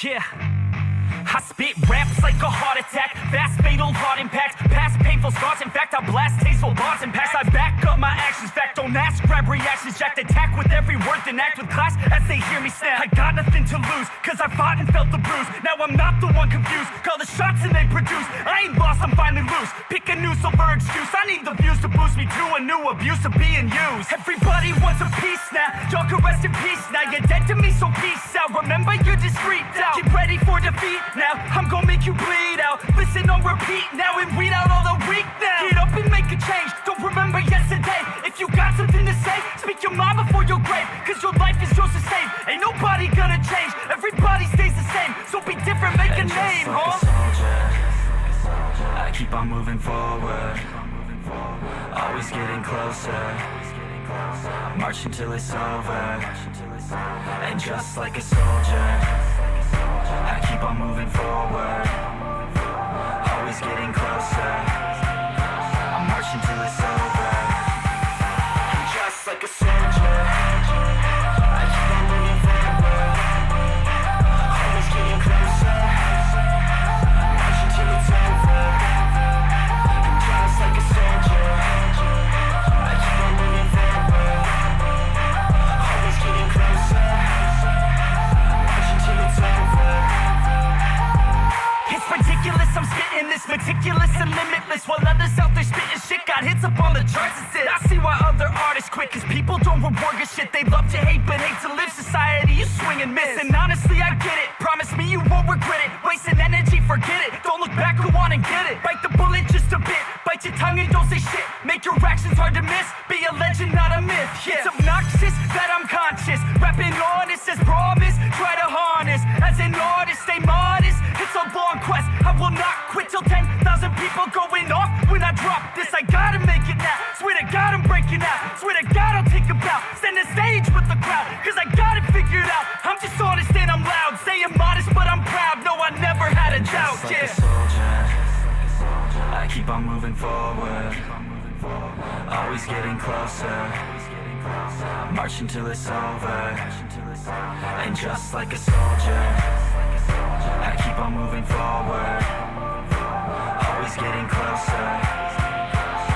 Yeah, I spit raps like a heart attack, fast fatal heart impact, past painful scars. In fact, I blast tasteful bars and packs. I back up my actions, fact don't ask, grab reactions, jacked attack with every word, then act with class as they hear me snap. I got nothing to lose, cause I fought and felt the bruise. Now I'm not the one confused, call the shots and they produce. I ain't lost, I'm finally loose, pick a new silver excuse. I need the views to boost me to a new abuse of being used. Everybody wants a piece now, y'all can rest in peace now. You're dead to me, so peace out, remember you're discreet out. Get ready for defeat now, I'm gonna make you bleed out. Listen on repeat now and weed out all the weak now. Get up and make a change, don't remember yesterday. If you got something to say, speak your mind before your grave, cause your life is yours to save. Ain't nobody gonna change, everybody stays the same. So be different, make a name, huh? I keep on moving forward, always getting closer. I march until it's over, and just like a soldier, I keep on moving forward, always getting closer. I march until it's over, and just like a soldier, I keep on moving forward, always getting closer. I march until it's over, and just like a soldier, I keep on moving forward, always getting closer. I march until it's over. It's ridiculous, I'm spitting this meticulous and limitless, while others out there spitting shit got hits up on the charts and shit. I see why other artists quit, cause people don't reward good shit. They love to hate but hate to live. Society, you swing and miss, and honestly I get it. Promise me you won't regret it. Wasting energy, forget it. Don't look back, go on and get it. Bite the bullet just a bit, bite your tongue and don't say shit. Make your actions hard to miss, be a legend not a myth. Yeah. It's obnoxious that I'm conscious, rapping honest as promise. Try to harness, as an artist, stay modest. It's a long quest, I will not quit till 10,000 people going off when I drop this. I gotta make it now, swear to God I'm breaking out. Swear to God I'll take a bow, stand the stage with the crowd, cause I got it figured out. I'm just honest and I'm loud, saying modest but I'm proud. No, I never had a doubt, Just like yeah. a soldier, I keep on moving forward, always getting closer. I march until it's over, and just like a soldier, I keep on moving forward, always getting closer.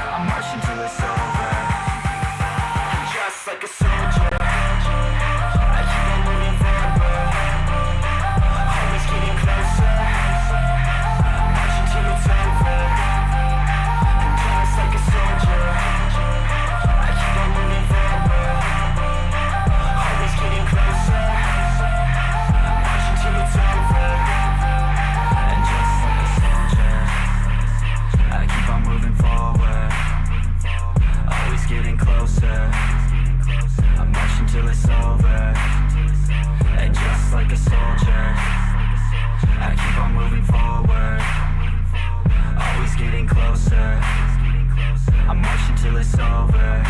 I march until it's over, and just like a soldier, I keep on moving forward, always getting closer. I march until it's over, and just like a soldier, I keep on moving forward, always getting closer. I march until it's over, and just like a soldier, I keep on moving forward, always getting closer. I march until it's over, and just like a soldier, I keep on moving forward, always getting closer. I march until it's over.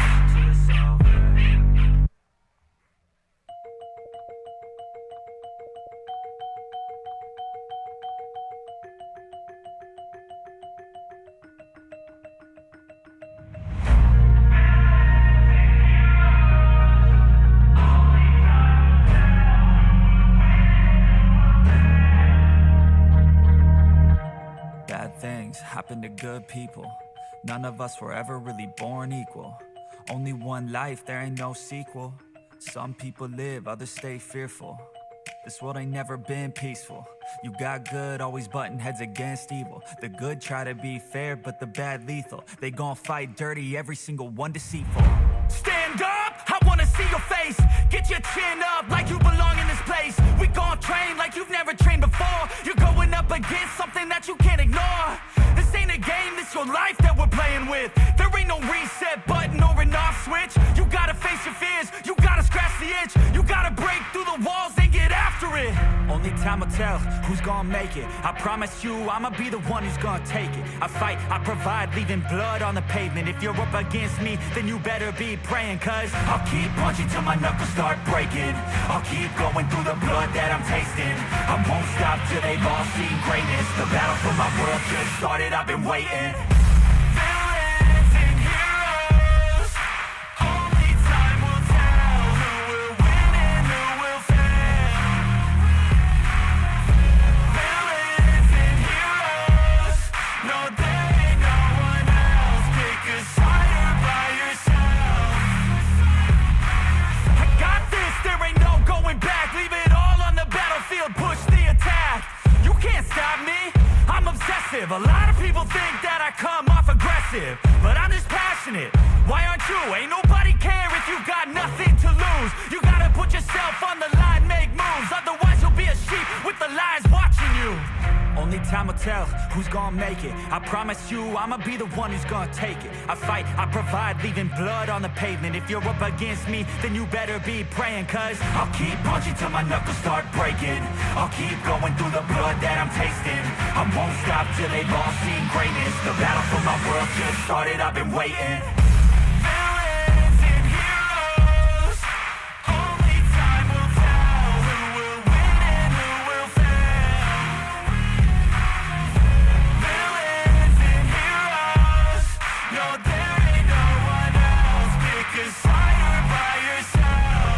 Bad things happen to good people. None of us were ever really born equal. Only one life, there ain't no sequel. Some people live, others stay fearful. This world ain't never been peaceful. You got good, always butting heads against evil. The good try to be fair, but the bad lethal. They gon' fight dirty, every single one deceitful. Stand up, I wanna see your face. Get your chin up like you belong in this place. We gon' train like you've never trained before. You're going up against something that you can't ignore. This ain't a game, this your life that we're playing with. There ain't no reset button or an off switch. You gotta face your fears, you gotta scratch the itch. You gotta break through the walls and get after it. Only time will tell who's gonna make it. I promise you, I'ma be the one who's gonna take it. I fight, I provide, leaving blood on the pavement. If you're up against me, then you better be praying. Cause I'll keep punching till my knuckles start breaking. I'll keep going through the blood that I'm tasting. I won't stop till they've all seen greatness. The battle for my world just started, I've been waiting. Villains and heroes, only time will tell who will win and who will fail. Villains and heroes, no there ain't no one else. Pick a side by yourself. I got this, there ain't no going back. Leave it all on the battlefield, push the attack. You can't stop me, I'm obsessive. A lot of people think that I come off aggressive, but I'm just passionate. Why aren't you? Ain't nobody care if you got nothing to lose. You gotta put yourself on the line, make moves. Otherwise you'll be a sheep with the lions watching you. only time will tell who's gonna make it. I promise you, I'ma be the one who's gonna take it. I fight, I provide, leaving blood on the pavement. If you're up against me, then you better be praying. Cause I'll keep punching till my knuckles start breaking. I'll keep going through the blood that I'm tasting. I won't stop till they've all seen greatness. The battle for my world just started, I've been waiting. Villains and heroes, only time will tell who will win and who will fail. Villains and heroes, no there ain't no one else. Pick a side by yourself.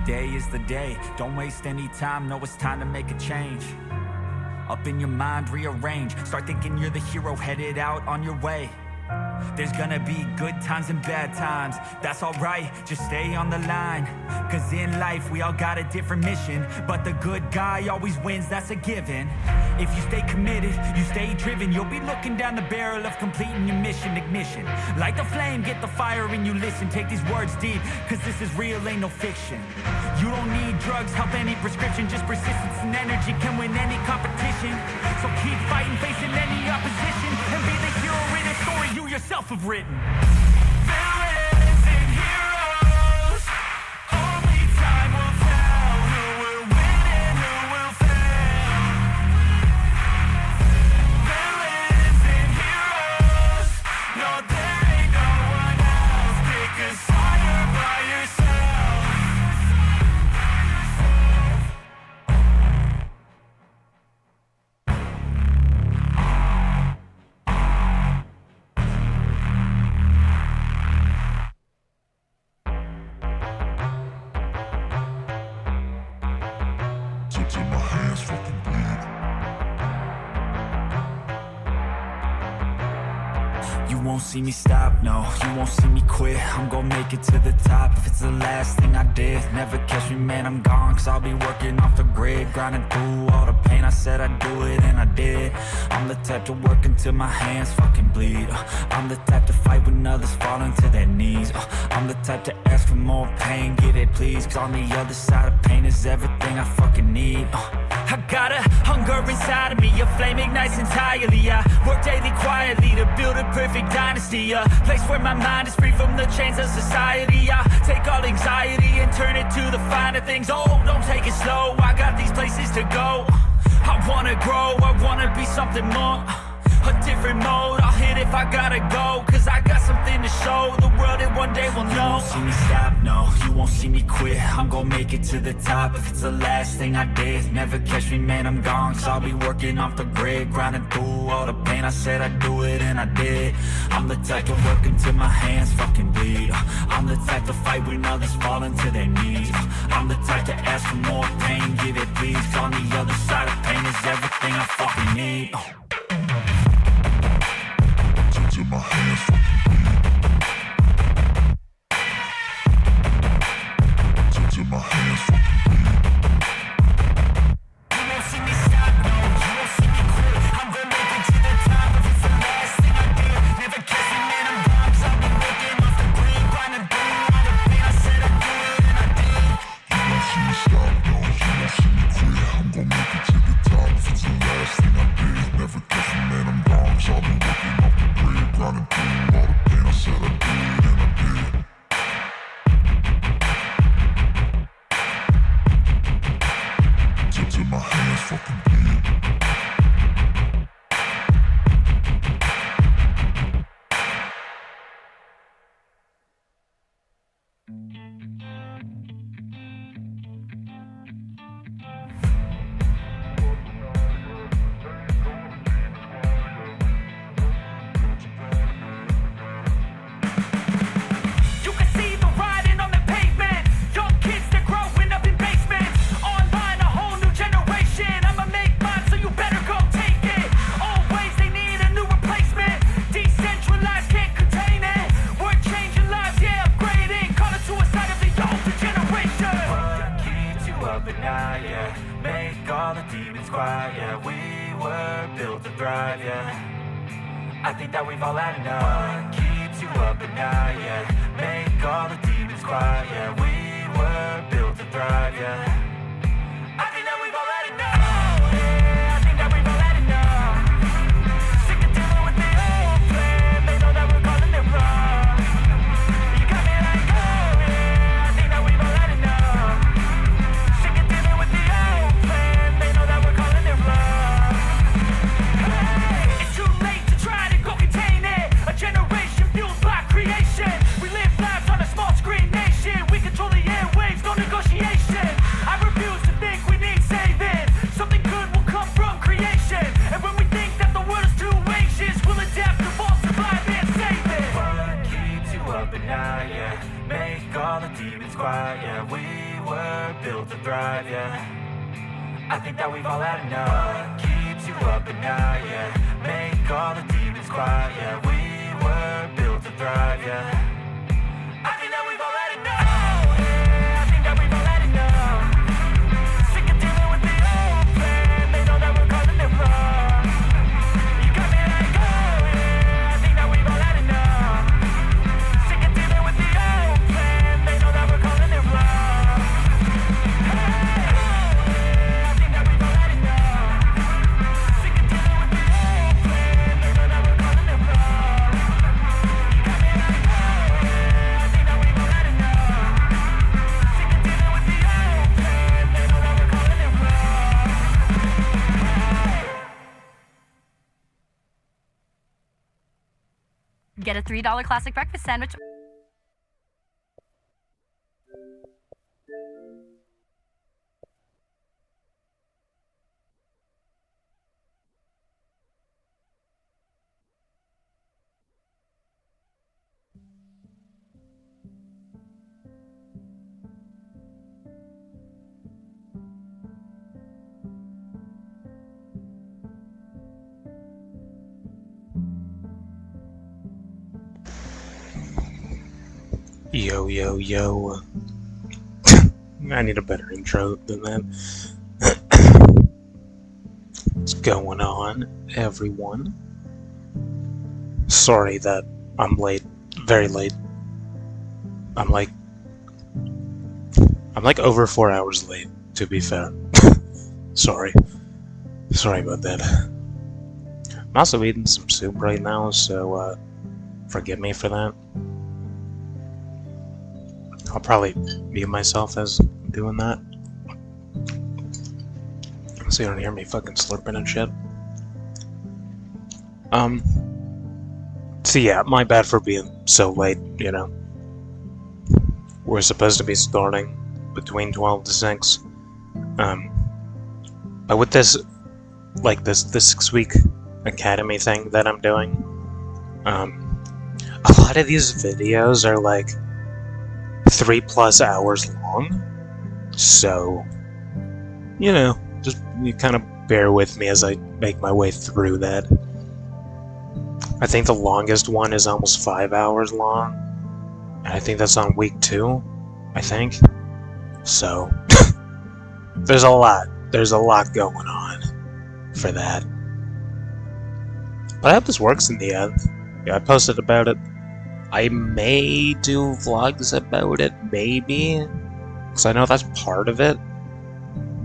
today is the day. Don't waste any time, know it's time to make a change. Up in your mind, rearrange. Start thinking you're the hero headed out on your way. There's gonna be good times and bad times. That's alright, just stay on the line. Cause in life we all got a different mission, but the good guy always wins, that's a given. If you stay committed, you stay driven, you'll be looking down the barrel of completing your mission. Ignition, light the flame, get the fire and you listen. Take these words deep, cause this is real, ain't no fiction. You don't need drugs, help any prescription. Just persistence and energy can win any competition. So keep fighting, facing any opposition, and be the hero in a story you yourself have written. Villains and heroes, only time will tell who will win and who will fail. Villains and heroes, no there ain't no one else. Pick a side by yourself. Till my hands fucking bleed. You won't see me stop, no, you won't see me quit. I'm gonna make it to the top if it's the last thing I did. Never catch me, man, I'm gone, cause I'll be working off the grid. Grinding through all the pain, I said I'd do it, and I did. I'm the type to work until my hands fucking bleed. I'm the type to fight when others fall into their knees. I'm the type to ask for more pain, get it please. Cause on the other side of pain is everything I fucking need. I got a hunger inside of me, a flame ignites entirely. I work daily quietly to build a perfect dynasty, a place where my mind is free from the chains of society. I take all anxiety and turn it to the finer things. Oh, don't take it slow, I got these places to go. I wanna grow, I wanna be something more, a different mode. I'll hit if I gotta go, cause I got something to show the world, and one day will know. You won't see me stop, no, you won't see me quit. I'm gonna make it to the top if it's the last thing I did. Never catch me, man, I'm gone, cause I'll be working off the grid. Grinding through all the pain, I said I'd do it, and I did. I'm the type to work until my hands fucking bleed. I'm the type to fight when others fall into their knees. I'm the type to ask for more pain, give it please. Cause on the other side of pain is everything I fucking need. Till my hands You can see the writing on the pavement. Young kids, they're growing up in basements. Online, a whole new generation. I'ma make mine, so you better go take it. Always, they need a new replacement. Decentralized, can't contain it. We're changing lives, yeah, upgrading. Call it suicide of the older generation. What keeps you up at night, yeah? Make all the demons quiet, yeah. We were built to thrive, yeah. I think that we've all had enough. What keeps you up at night, yeah? Make all the demons quiet, yeah. We were built to thrive, yeah. I think that we've all had enough. Yeah, I think that we've all had enough. Sick of dealing with the old plan. They know that we're calling it wrong. You got me like, oh yeah, I think that we've all had enough. Sick of dealing with the old plan. They know that we're calling it wrong. Hey, it's too late to try to go contain it. A generation fueled by creation. We live lives on a small screen nation. We control the airwaves, no negotiation. I refuse to think we need saving. Something good will come from creation. And when we think that the world is too anxious, we'll adapt, evolve, survive, and save it. What keeps you up at night, yeah? Make all the demons quiet, yeah. We were built to thrive, yeah. I think that we've all had enough. What keeps you up at night, yeah? Make all the demons quiet, yeah. We were built to thrive, yeah. I think that we've all had enough. Yeah, I think that we've all had enough. Sick of dealing with the old plan. They know that we're calling it wrong. You got me like, oh yeah, I think that we've all had enough. Sick of dealing with the old plan. They know that we're calling it wrong. Hey, yeah, I think that we've all had enough. Sick of dealing with the old plan. They know that we're calling it wrong. You got me like, oh yeah, I think that we've all had enough. Sick of dealing with the old plan. They know that we're calling it wrong. Get a $3 classic breakfast sandwich. Yo, yo, yo. I need a better intro than that. What's going on, everyone? Sorry that I'm late. Very late. I'm like over 4 hours late, to be fair. Sorry. Sorry about that. I'm also eating some soup right now, so forgive me for that. I'll probably mute myself as I'm doing that, so you don't hear me fucking slurping and shit. So yeah, my bad for being so late, you know. We're supposed to be starting between 12 to 6. But with this, like this 6-week academy thing that I'm doing, a lot of these videos are like 3+ hours long, so, you know, just you kind of bear with me as I make my way through that. I think the longest one is almost 5 hours long, and I think that's on week 2, I think. So, there's a lot going on for that. But I hope this works in the end. Yeah, I posted about it. I may do vlogs about it, maybe, because I know that's part of it,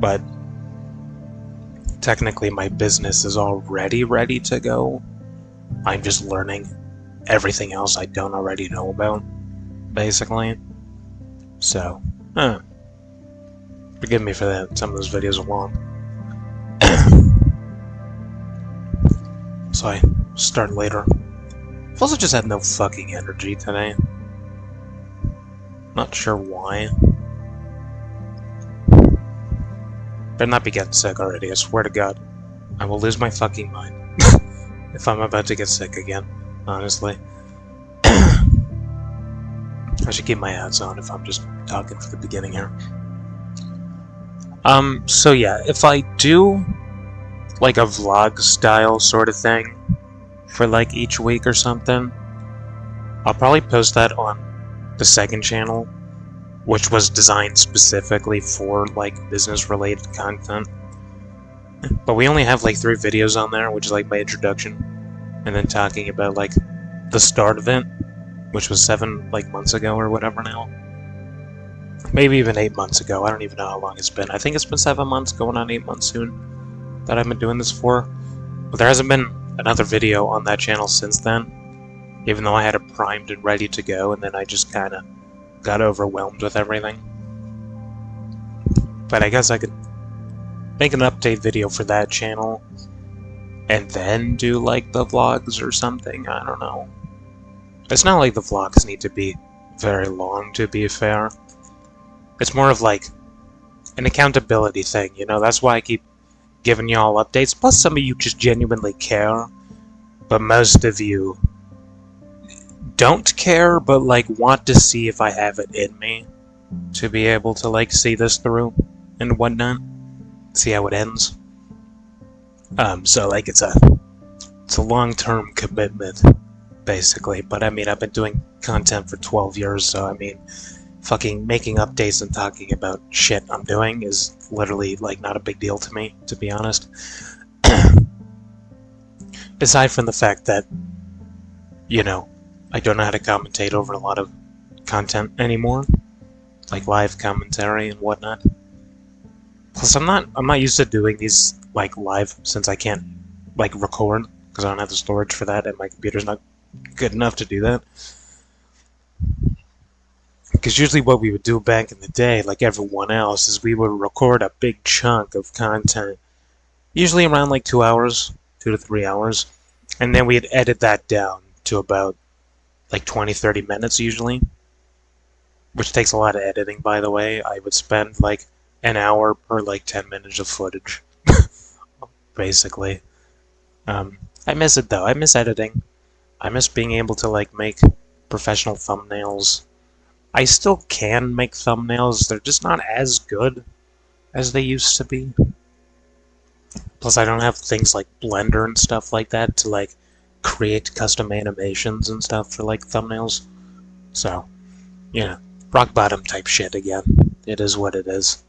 but technically my business is already ready to go. I'm just learning everything else I don't already know about, basically. So, forgive me for that, some of those videos are long. So I start later. I've also just had no fucking energy today. Not sure why. Better not be getting sick already, I swear to God. I will lose my fucking mind if I'm about to get sick again, honestly. I should keep my ads on if I'm just talking for the beginning here. So yeah, if I do like a vlog style sort of thing for like each week or something, I'll probably post that on the second channel, which was designed specifically for like business related content. But we only have like 3 videos on there, which is like my introduction, and then talking about like the start of it, which was 7 like months ago or whatever now. Maybe even 8 months ago. I don't even know how long it's been. I think it's been 7 months, going on 8 months soon, that I've been doing this for. But there hasn't been another video on that channel since then, even though I had it primed and ready to go, and then I just kind of got overwhelmed with everything. But I guess I could make an update video for that channel, and then do like the vlogs or something. I don't know. It's not like the vlogs need to be very long, to be fair. It's more of like an accountability thing, you know? That's why I keep giving y'all updates. Plus, some of you just genuinely care, but most of you don't care, but like want to see if I have it in me to be able to like see this through and whatnot. See how it ends. So like it's a long-term commitment, basically. But I mean, I've been doing content for 12 years, so I mean, fucking making updates and talking about shit I'm doing is literally like not a big deal to me, to be honest. Aside from the fact that, you know, I don't know how to commentate over a lot of content anymore, like live commentary and whatnot. Plus, I'm not used to doing these like live, since I can't like record because I don't have the storage for that, and my computer's not good enough to do that. Because usually what we would do back in the day, like everyone else, is we would record a big chunk of content, usually around like 2 hours, 2 to 3 hours, and then we'd edit that down to about like 20-30 minutes usually, which takes a lot of editing, by the way. I would spend like an hour per like 10 minutes of footage, basically. I miss it though. I miss editing. I miss being able to like make professional thumbnails. I still can make thumbnails, they're just not as good as they used to be. Plus I don't have things like Blender and stuff like that to like create custom animations and stuff for like thumbnails. So, you know, rock bottom type shit again. It is what it is.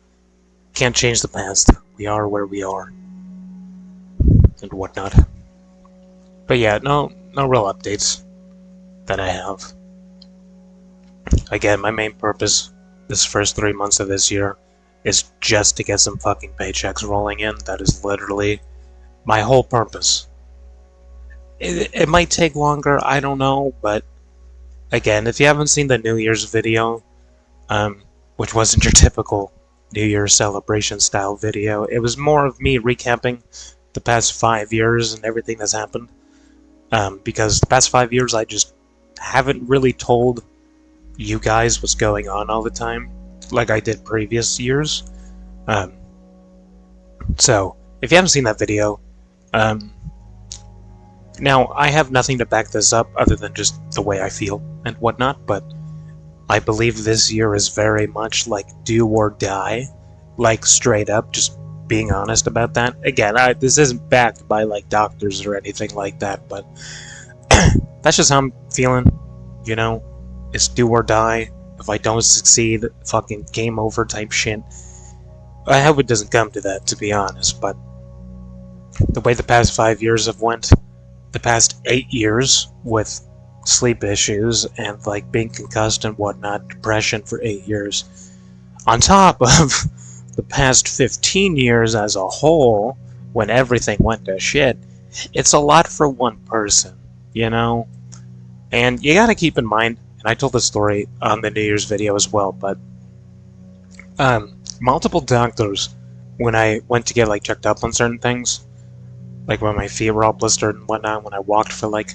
Can't change the past. We are where we are. And whatnot. But yeah, no real updates that I have. Again, my main purpose this first 3 months of this year is just to get some fucking paychecks rolling in. That is literally my whole purpose. It might take longer, I don't know, but again, if you haven't seen the New Year's video, which wasn't your typical New Year's celebration style video, it was more of me recapping the past 5 years and everything that's happened. Because the past 5 years I just haven't really told you guys what's going on all the time, like I did previous years. So, if you haven't seen that video, now I have nothing to back this up other than just the way I feel and whatnot, but I believe this year is very much like do or die, like straight up, just being honest about that. Again, this isn't backed by like doctors or anything like that, but that's just how I'm feeling, you know? It's do or die. If I don't succeed, fucking game over type shit. I hope it doesn't come to that, to be honest, but the way the past 5 years have went, the past 8 years with sleep issues and like being concussed and whatnot, depression for 8 years, on top of the past 15 years as a whole, when everything went to shit, it's a lot for one person, you know? And you gotta keep in mind, and I told this story on the New Year's video as well, but multiple doctors, when I went to get like checked up on certain things, like when my feet were all blistered and whatnot, when I walked for like,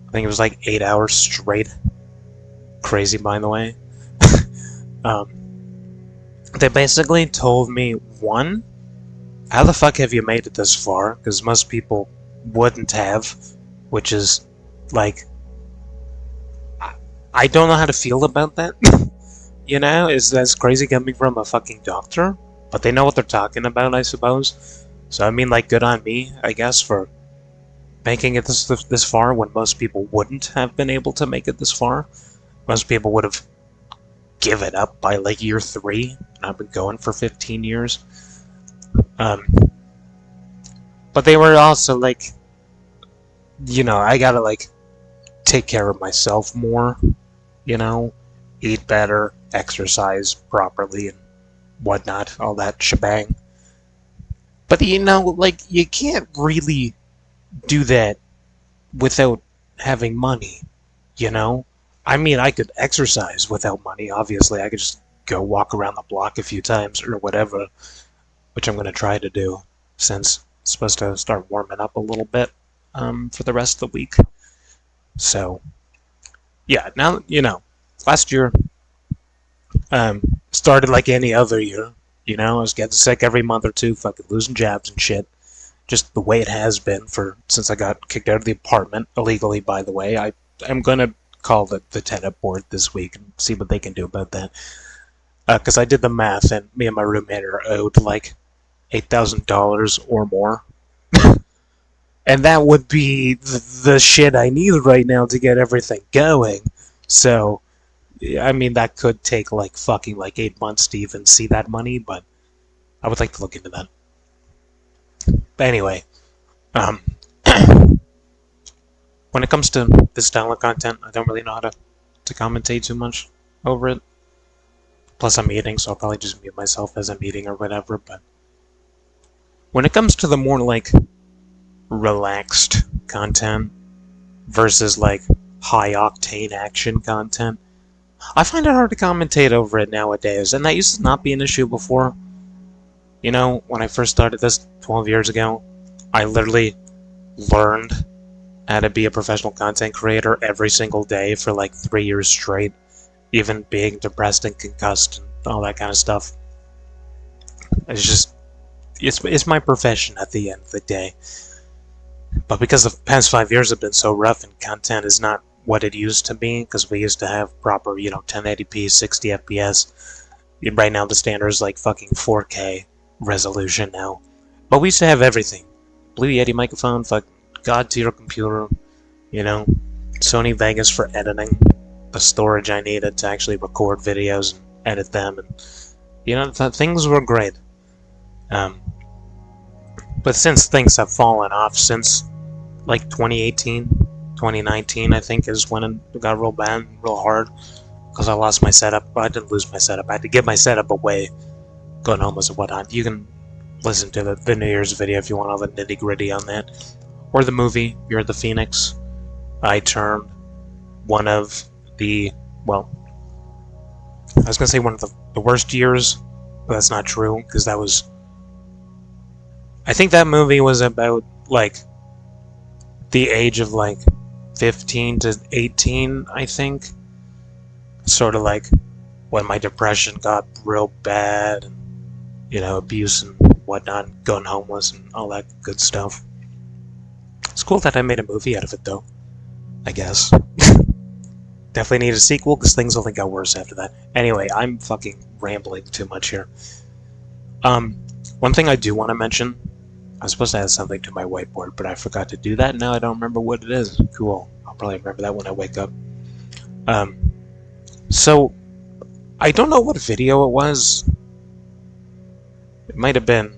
I think it was like 8 hours straight, crazy by the way, They basically told me, one, how the fuck have you made it this far? Because most people wouldn't have, which is, like, I don't know how to feel about that. You know, that's crazy coming from a fucking doctor, but they know what they're talking about, I suppose. So, I mean, like, good on me, I guess, for making it this far when most people wouldn't have been able to make it this far. Most people would have given up by, like, year 3, and I've been going for 15 years. But they were also, like, you know, I gotta, like, take care of myself more, you know, eat better, exercise properly, and whatnot, all that shebang. But, you know, like, you can't really do that without having money, you know? I mean, I could exercise without money, obviously. I could just go walk around the block a few times or whatever, which I'm going to try to do since it's supposed to start warming up a little bit for the rest of the week. So, yeah, now, you know, last year started like any other year. You know, I was getting sick every month or two, fucking losing jabs and shit. Just the way it has been since I got kicked out of the apartment, illegally, by the way. I'm going to call the tenant board this week and see what they can do about that. Because I did the math, and me and my roommate are owed like $8,000 or more. And that would be the shit I need right now to get everything going. So, I mean, that could take like fucking like 8 months to even see that money, but I would like to look into that. But anyway, when it comes to this style of content, I don't really know how to commentate too much over it. Plus, I'm eating, so I'll probably just mute myself as I'm eating or whatever, but when it comes to the more, like, relaxed content versus, like, high-octane action content, I find it hard to commentate over it nowadays, and that used to not be an issue before. You know, when I first started this 12 years ago, I literally learned how to be a professional content creator every single day for, like, 3 years straight. Even being depressed and concussed and all that kind of stuff. It's just, it's my profession at the end of the day. But because the past 5 years have been so rough and content is not what it used to be, because we used to have proper, you know, 1080p, 60 FPS. Right now the standard is like fucking 4K resolution now. But we used to have everything. Blue Yeti microphone, fucking God tier computer, you know, Sony Vegas for editing. The storage I needed to actually record videos and edit them, and you know, things were great. But since things have fallen off since like 2018, 2019, I think is when it got real bad, real hard, because I lost my setup. Well, I didn't lose my setup. I had to give my setup away, going homeless and whatnot. You can listen to the New Year's video if you want all the nitty gritty on that, or the movie You're the Phoenix. I turned one of well, I was gonna say one of the worst years, but that's not true, because that was, I think that movie was about, like, the age of, like, 15 to 18, I think. Sort of like when my depression got real bad, and, you know, abuse and whatnot, and going homeless and all that good stuff. It's cool that I made a movie out of it, though, I guess. Definitely need a sequel, because things only got worse after that. Anyway, I'm fucking rambling too much here. One thing I do want to mention, I was supposed to add something to my whiteboard, but I forgot to do that. Now I don't remember what it is. Cool. I'll probably remember that when I wake up. So, I don't know what video it was. It might have been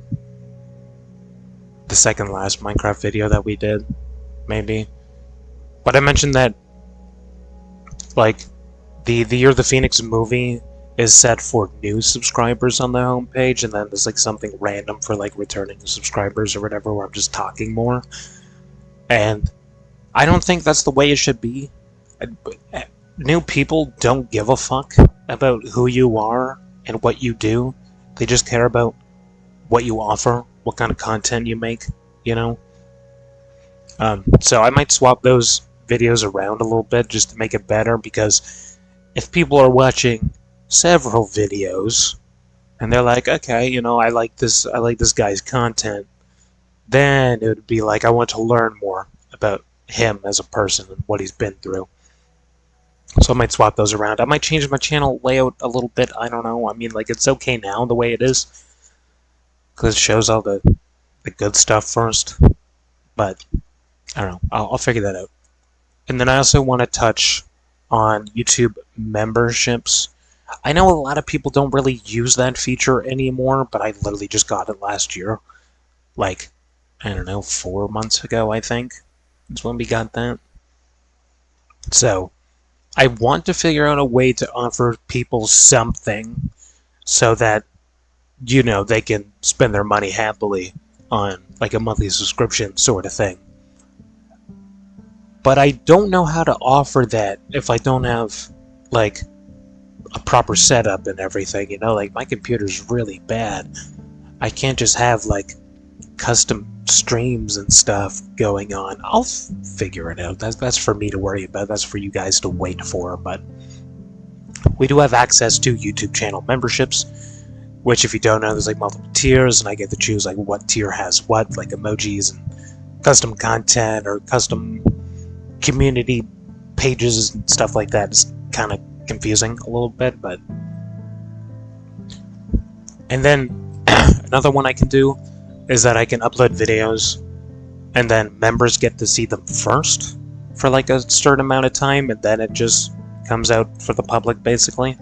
the second last Minecraft video that we did, maybe. But I mentioned that, like, the Year the Phoenix movie is set for new subscribers on the homepage, and then there's like something random for like returning subscribers or whatever, where I'm just talking more. And I don't think that's the way it should be. New people don't give a fuck about who you are and what you do. They just care about what you offer, what kind of content you make, you know? So I might swap those videos around a little bit just to make it better, because if people are watching several videos, and they're like, okay, you know, I like this guy's content, then it would be like, I want to learn more about him as a person and what he's been through. So I might swap those around. I might change my channel layout a little bit. I don't know. I mean, like, it's okay now the way it is, because it shows all the good stuff first. But I don't know. I'll figure that out. And then I also want to touch on YouTube memberships. I know a lot of people don't really use that feature anymore, but I literally just got it last year. Like, I don't know, 4 months ago, I think, is when we got that. So I want to figure out a way to offer people something so that, you know, they can spend their money happily on like a monthly subscription sort of thing. But I don't know how to offer that if I don't have like a proper setup and everything, you know, like my computer's really bad. I can't just have like custom streams and stuff going on. I'll figure it out. That's for me to worry about. That's for you guys to wait for. But we do have access to YouTube channel memberships, which, if you don't know, there's like multiple tiers, and I get to choose like what tier has what, like emojis and custom content or custom community pages and stuff like that. It's kind of confusing a little bit, but and then another one I can do is that I can upload videos and then members get to see them first for like a certain amount of time, and then it just comes out for the public basically,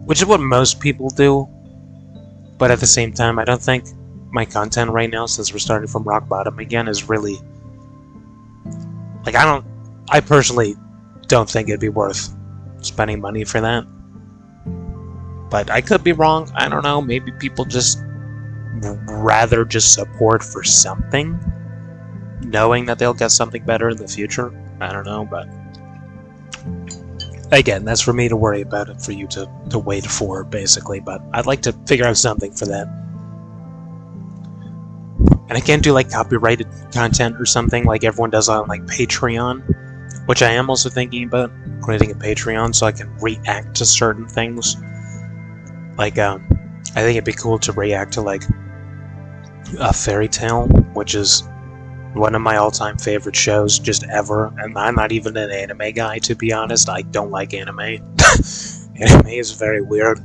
which is what most people do. But at the same time, I don't think my content right now, since we're starting from rock bottom again, is really like, I personally don't think it'd be worth spending money for that. But I could be wrong. I don't know. Maybe people just rather just support for something, knowing that they'll get something better in the future. I don't know, but again, that's for me to worry about and for you to wait for, basically. But I'd like to figure out something for that. And I can't do like copyrighted content or something like everyone does on like Patreon, which I am also thinking about creating a Patreon so I can react to certain things. Like, I think it'd be cool to react to like a Fairy Tale, which is one of my all-time favorite shows just ever, and I'm not even an anime guy, to be honest. I don't like anime. Anime is very weird.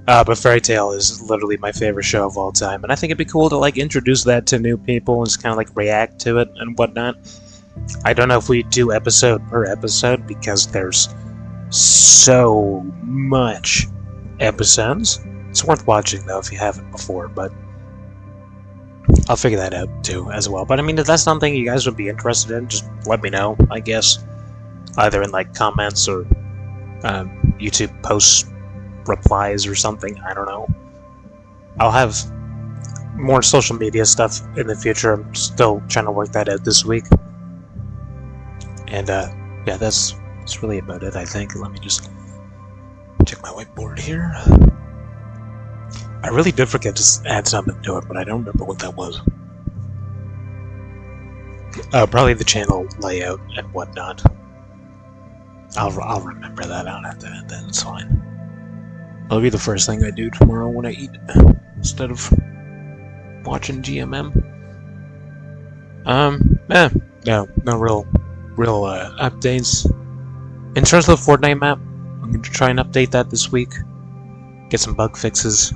But Fairy Tale is literally my favorite show of all time, and I think it'd be cool to like introduce that to new people and just kind of like react to it and whatnot. I don't know if we do episode per episode because there's so much episodes. It's worth watching though if you haven't before, but I'll figure that out too as well. But I mean, if that's something you guys would be interested in, just let me know, I guess. Either in like comments or YouTube posts, replies or something, I don't know. I'll have more social media stuff in the future. I'm still trying to work that out this week. And yeah, that's really about it, I think. Let me just check my whiteboard here. I really did forget to add something to it, but I don't remember what that was. Probably the channel layout and whatnot. I'll remember that. I don't have to add that. It's fine. That'll be the first thing I do tomorrow when I eat, instead of watching GMM. No real updates. In terms of the Fortnite map, I'm going to try and update that this week. Get some bug fixes.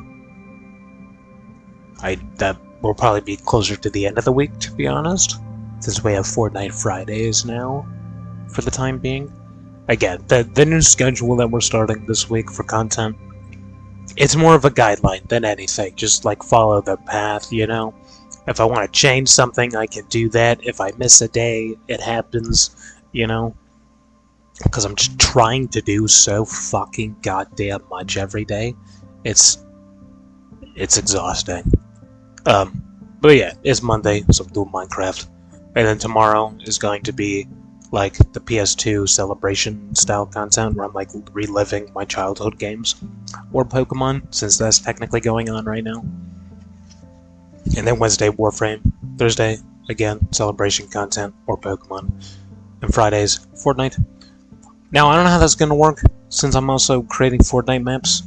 That will probably be closer to the end of the week, to be honest, since we have Fortnite Fridays now, for the time being. Again, the new schedule that we're starting this week for content, it's more of a guideline than anything. Just like follow the path, you know? If I want to change something, I can do that. If I miss a day, it happens, you know? Because I'm just trying to do so fucking goddamn much every day. It's exhausting. But yeah, it's Monday, so I'm doing Minecraft. And then tomorrow is going to be like the PS2 celebration style content where I'm like reliving my childhood games. Or Pokemon, since that's technically going on right now. And then Wednesday, Warframe. Thursday, again, celebration content or Pokemon. And Fridays, Fortnite. Now, I don't know how that's going to work, since I'm also creating Fortnite maps.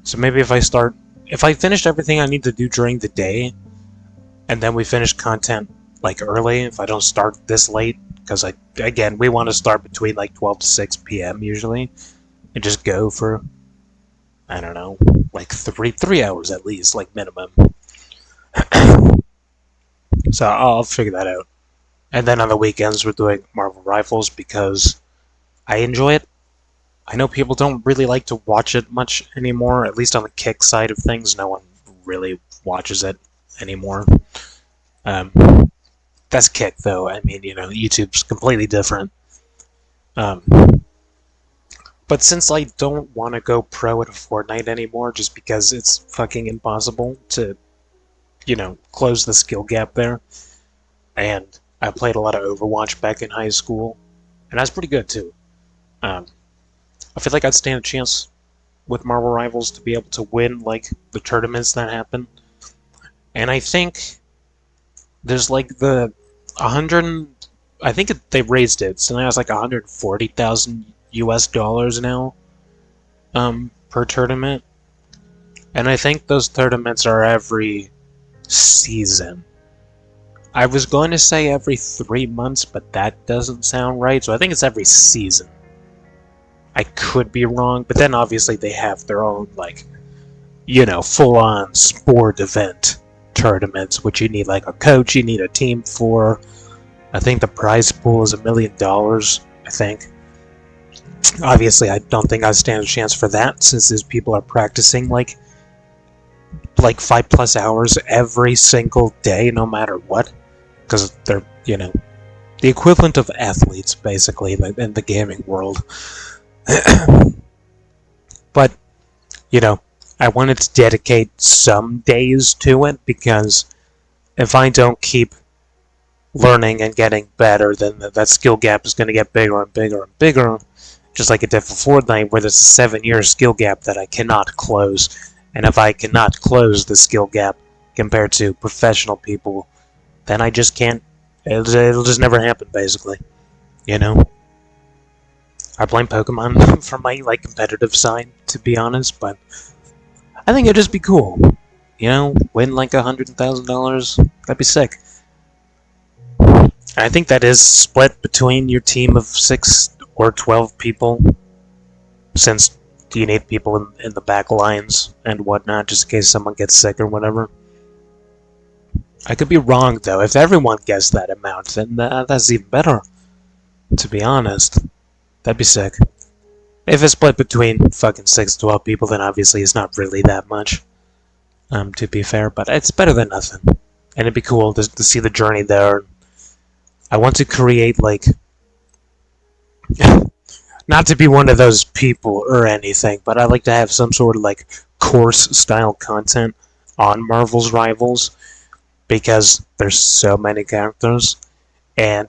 So maybe if I finished everything I need to do during the day, and then we finish content like early, if I don't start this late, because again, we want to start between like 12 to 6 p.m. usually, and just go for, I don't know, like three hours at least, like minimum. So I'll figure that out. And then on the weekends we're doing Marvel Rivals because I enjoy it. I know people don't really like to watch it much anymore, at least on the Kick side of things. No one really watches it anymore. That's Kick, though. I mean, YouTube's completely different. But since I don't want to go pro at Fortnite anymore, just because it's fucking impossible to, close the skill gap there, and I played a lot of Overwatch back in high school, and that's pretty good, too. I feel like I'd stand a chance with Marvel Rivals to be able to win, like, the tournaments that happen. And I think there's, like, the 100... I think they raised it, so now it's like 140,000 US dollars now, per tournament. And I think those tournaments are every season. I was going to say every 3 months, but that doesn't sound right, so I think it's every season. I could be wrong, but then obviously they have their own, like, full-on sport event tournaments, which you need, like, a coach, you need a team for. I think the prize pool is $1 million, I think. Obviously, I don't think I stand a chance for that, since these people are practicing, like 5+ hours every single day, no matter what. Because they're, the equivalent of athletes, basically, in the gaming world. But, I wanted to dedicate some days to it, because if I don't keep learning and getting better, then that skill gap is going to get bigger and bigger and bigger, just like it did for Fortnite, where there's a 7-year skill gap that I cannot close. And if I cannot close the skill gap compared to professional people, then I just can't. It'll just never happen, basically. I blame Pokemon for my, competitive side, to be honest, but I think it'd just be cool. Win, $100,000. That'd be sick. And I think that is split between your team of 6 or 12 people, since you need people in the back lines and whatnot, just in case someone gets sick or whatever. I could be wrong, though. If everyone gets that amount, then that's even better, to be honest. That'd be sick. If it's split between fucking 6 to 12 people, then obviously it's not really that much, to be fair, but it's better than nothing. And it'd be cool to see the journey there. I want to create, not to be one of those people or anything, but I like to have some sort of, course-style content on Marvel's Rivals, because there's so many characters, and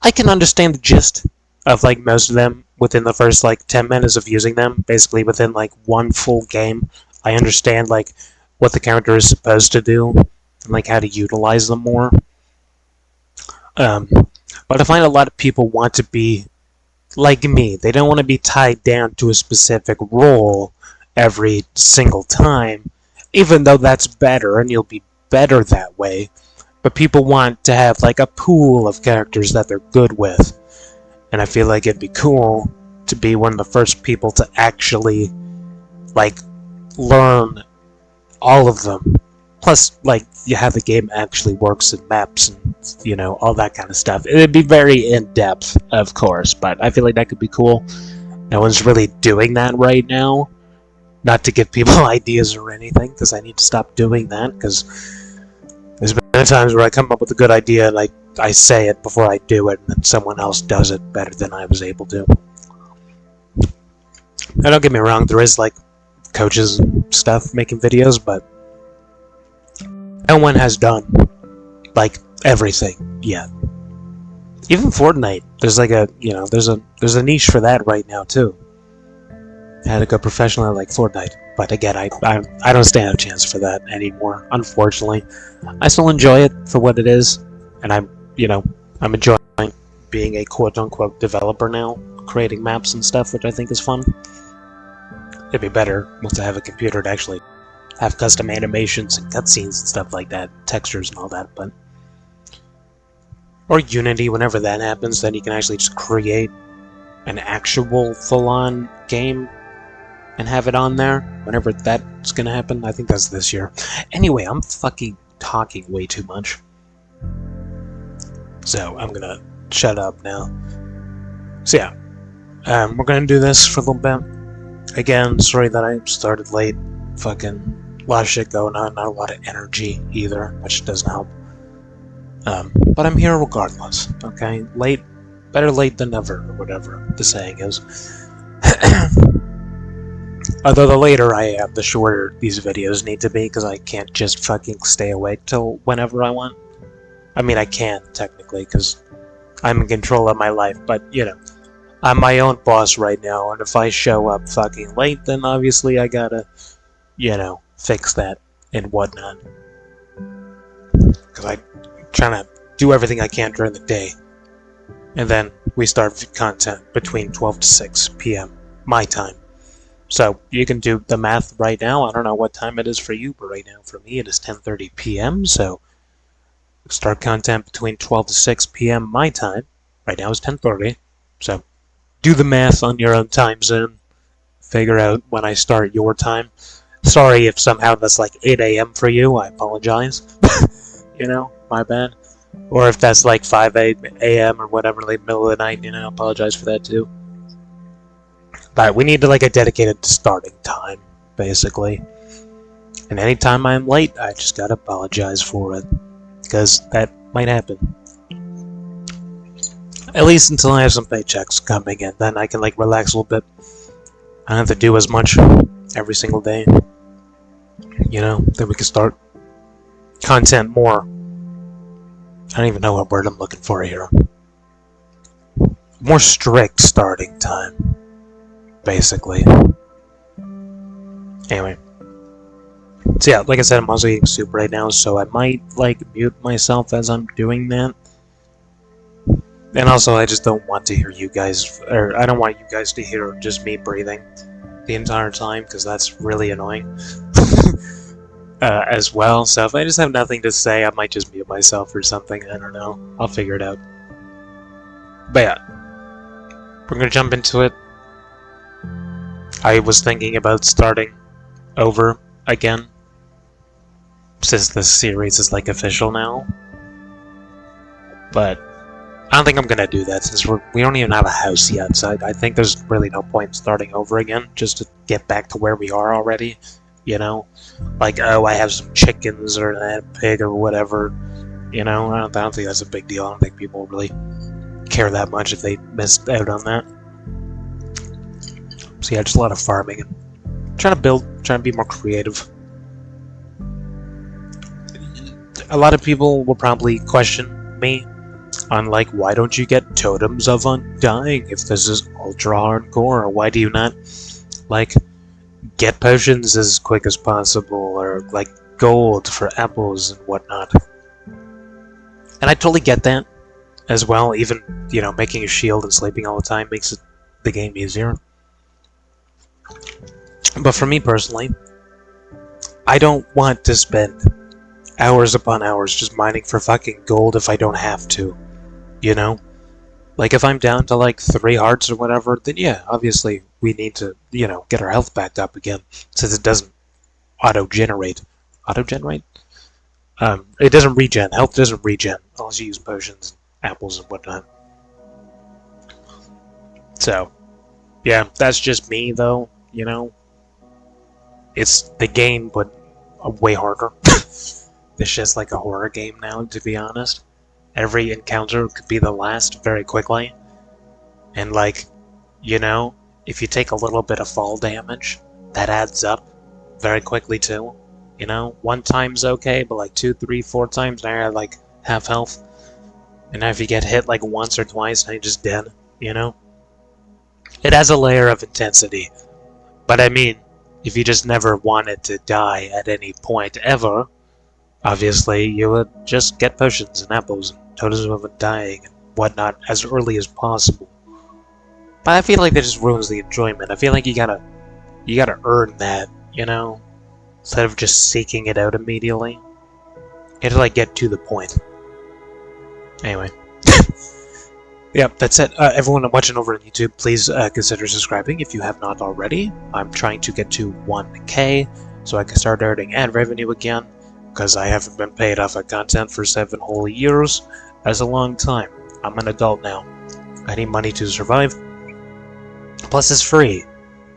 I can understand the gist of, most of them within the first, 10 minutes of using them. Basically, within, one full game, I understand, what the character is supposed to do, and, how to utilize them more. But I find a lot of people want to be like me. They don't want to be tied down to a specific role every single time, even though that's better, and you'll be better that way. But people want to have, a pool of characters that they're good with. And I feel like it'd be cool to be one of the first people to actually, learn all of them. Plus, you have the game actually works in maps and, all that kind of stuff. It'd be very in-depth, of course, but I feel like that could be cool. No one's really doing that right now. Not to give people ideas or anything, because I need to stop doing that, because there's been times where I come up with a good idea and I say it before I do it, and then someone else does it better than I was able to. Now, don't get me wrong, there is, coaches and stuff making videos, but no one has done, everything yet. Even Fortnite, there's there's a niche for that right now, too. I had to go professional at Fortnite, but again, I don't stand a chance for that anymore, unfortunately. I still enjoy it for what it is, and I'm enjoying being a quote-unquote developer now, creating maps and stuff, which I think is fun. It'd be better once I have a computer to actually have custom animations and cutscenes and stuff like that, textures and all that, but... Or Unity, whenever that happens, then you can actually just create an actual full-on game and have it on there, whenever that's gonna happen. I think that's this year. Anyway, I'm fucking talking way too much. So, I'm gonna shut up now. So yeah, we're gonna do this for a little bit. Again, sorry that I started late. Fucking a lot of shit going on, not a lot of energy either, which doesn't help. But I'm here regardless, okay? Late, better late than never, or whatever the saying is. Although the later I am, the shorter these videos need to be, because I can't just fucking stay awake till whenever I want. I mean, I can, technically, because I'm in control of my life, but, you know, I'm my own boss right now, and if I show up fucking late, then obviously I gotta, you know, fix that and whatnot. Because I'm trying to do everything I can during the day. And then we start content between 12 to 6 p.m. my time. So you can do the math right now. I don't know what time it is for you, but right now for me it is 10:30 p.m. So start content between 12 to 6 p.m. my time. Right now it's 10:30. So do the math on your own time zone. Figure out when I start your time. Sorry if somehow that's like 8 a.m. for you. I apologize. You know, my bad. Or if that's like 5 a.m. or whatever, like middle of the night, you know, I apologize for that too. But we need to like a dedicated starting time, basically. And anytime I'm late, I just gotta apologize for it. Because that might happen. At least until I have some paychecks coming in. Then I can like relax a little bit. I don't have to do as much every single day. You know, then we can start content more. I don't even know what word I'm looking for here. More strict starting time, basically. Anyway. So yeah, like I said, I'm also eating soup right now, so I might, like, mute myself as I'm doing that. And also, I just don't want to hear you guys, or I don't want you guys to hear just me breathing the entire time, because that's really annoying. As well, so if I just have nothing to say, I might just mute myself or something, I don't know. I'll figure it out. But yeah, we're gonna jump into it. I was thinking about starting over again, since this series is like official now. But I don't think I'm gonna do that, since we don't even have a house yet, so I think there's really no point in starting over again, just to get back to where we are already. You know, like, oh, I have some chickens or a pig or whatever. You know, I don't think that's a big deal. I don't think people really care that much if they missed out on that. So yeah, just a lot of farming and trying to be more creative. A lot of people will probably question me on, like, why don't you get totems of undying if this is ultra hardcore, or why do you not, like, get potions as quick as possible, or like gold for apples and whatnot. And I totally get that as well. Even, you know, making a shield and sleeping all the time makes the game easier. But for me personally, I don't want to spend hours upon hours just mining for fucking gold if I don't have to, you know? Like, if I'm down to like 3 hearts or whatever, then yeah, obviously we need to, you know, get our health back up again, since it doesn't auto-generate. Auto-generate? It doesn't regen. Health doesn't regen unless you use potions, apples, and whatnot. So, yeah, that's just me, though, you know? It's the game, but way harder. It's just like a horror game now, to be honest. Every encounter could be the last very quickly. And, like, you know, if you take a little bit of fall damage, that adds up very quickly, too. You know, 1 time's okay, but like 2, 3, 4 times, now you're like half health. And now if you get hit like once or twice, now you're just dead, you know? It has a layer of intensity. But I mean, if you just never wanted to die at any point ever, obviously you would just get potions and apples and totems of undying and whatnot as early as possible. But I feel like that just ruins the enjoyment. I feel like you gotta earn that, you know? Instead of just seeking it out immediately. You have to, like, get to the point. Anyway. Yep, that's it. Everyone watching over on YouTube, please consider subscribing if you have not already. I'm trying to get to 1K so I can start earning ad revenue again, because I haven't been paid off of content for 7 whole years. That's a long time. I'm an adult now. I need money to survive. Plus, it's free.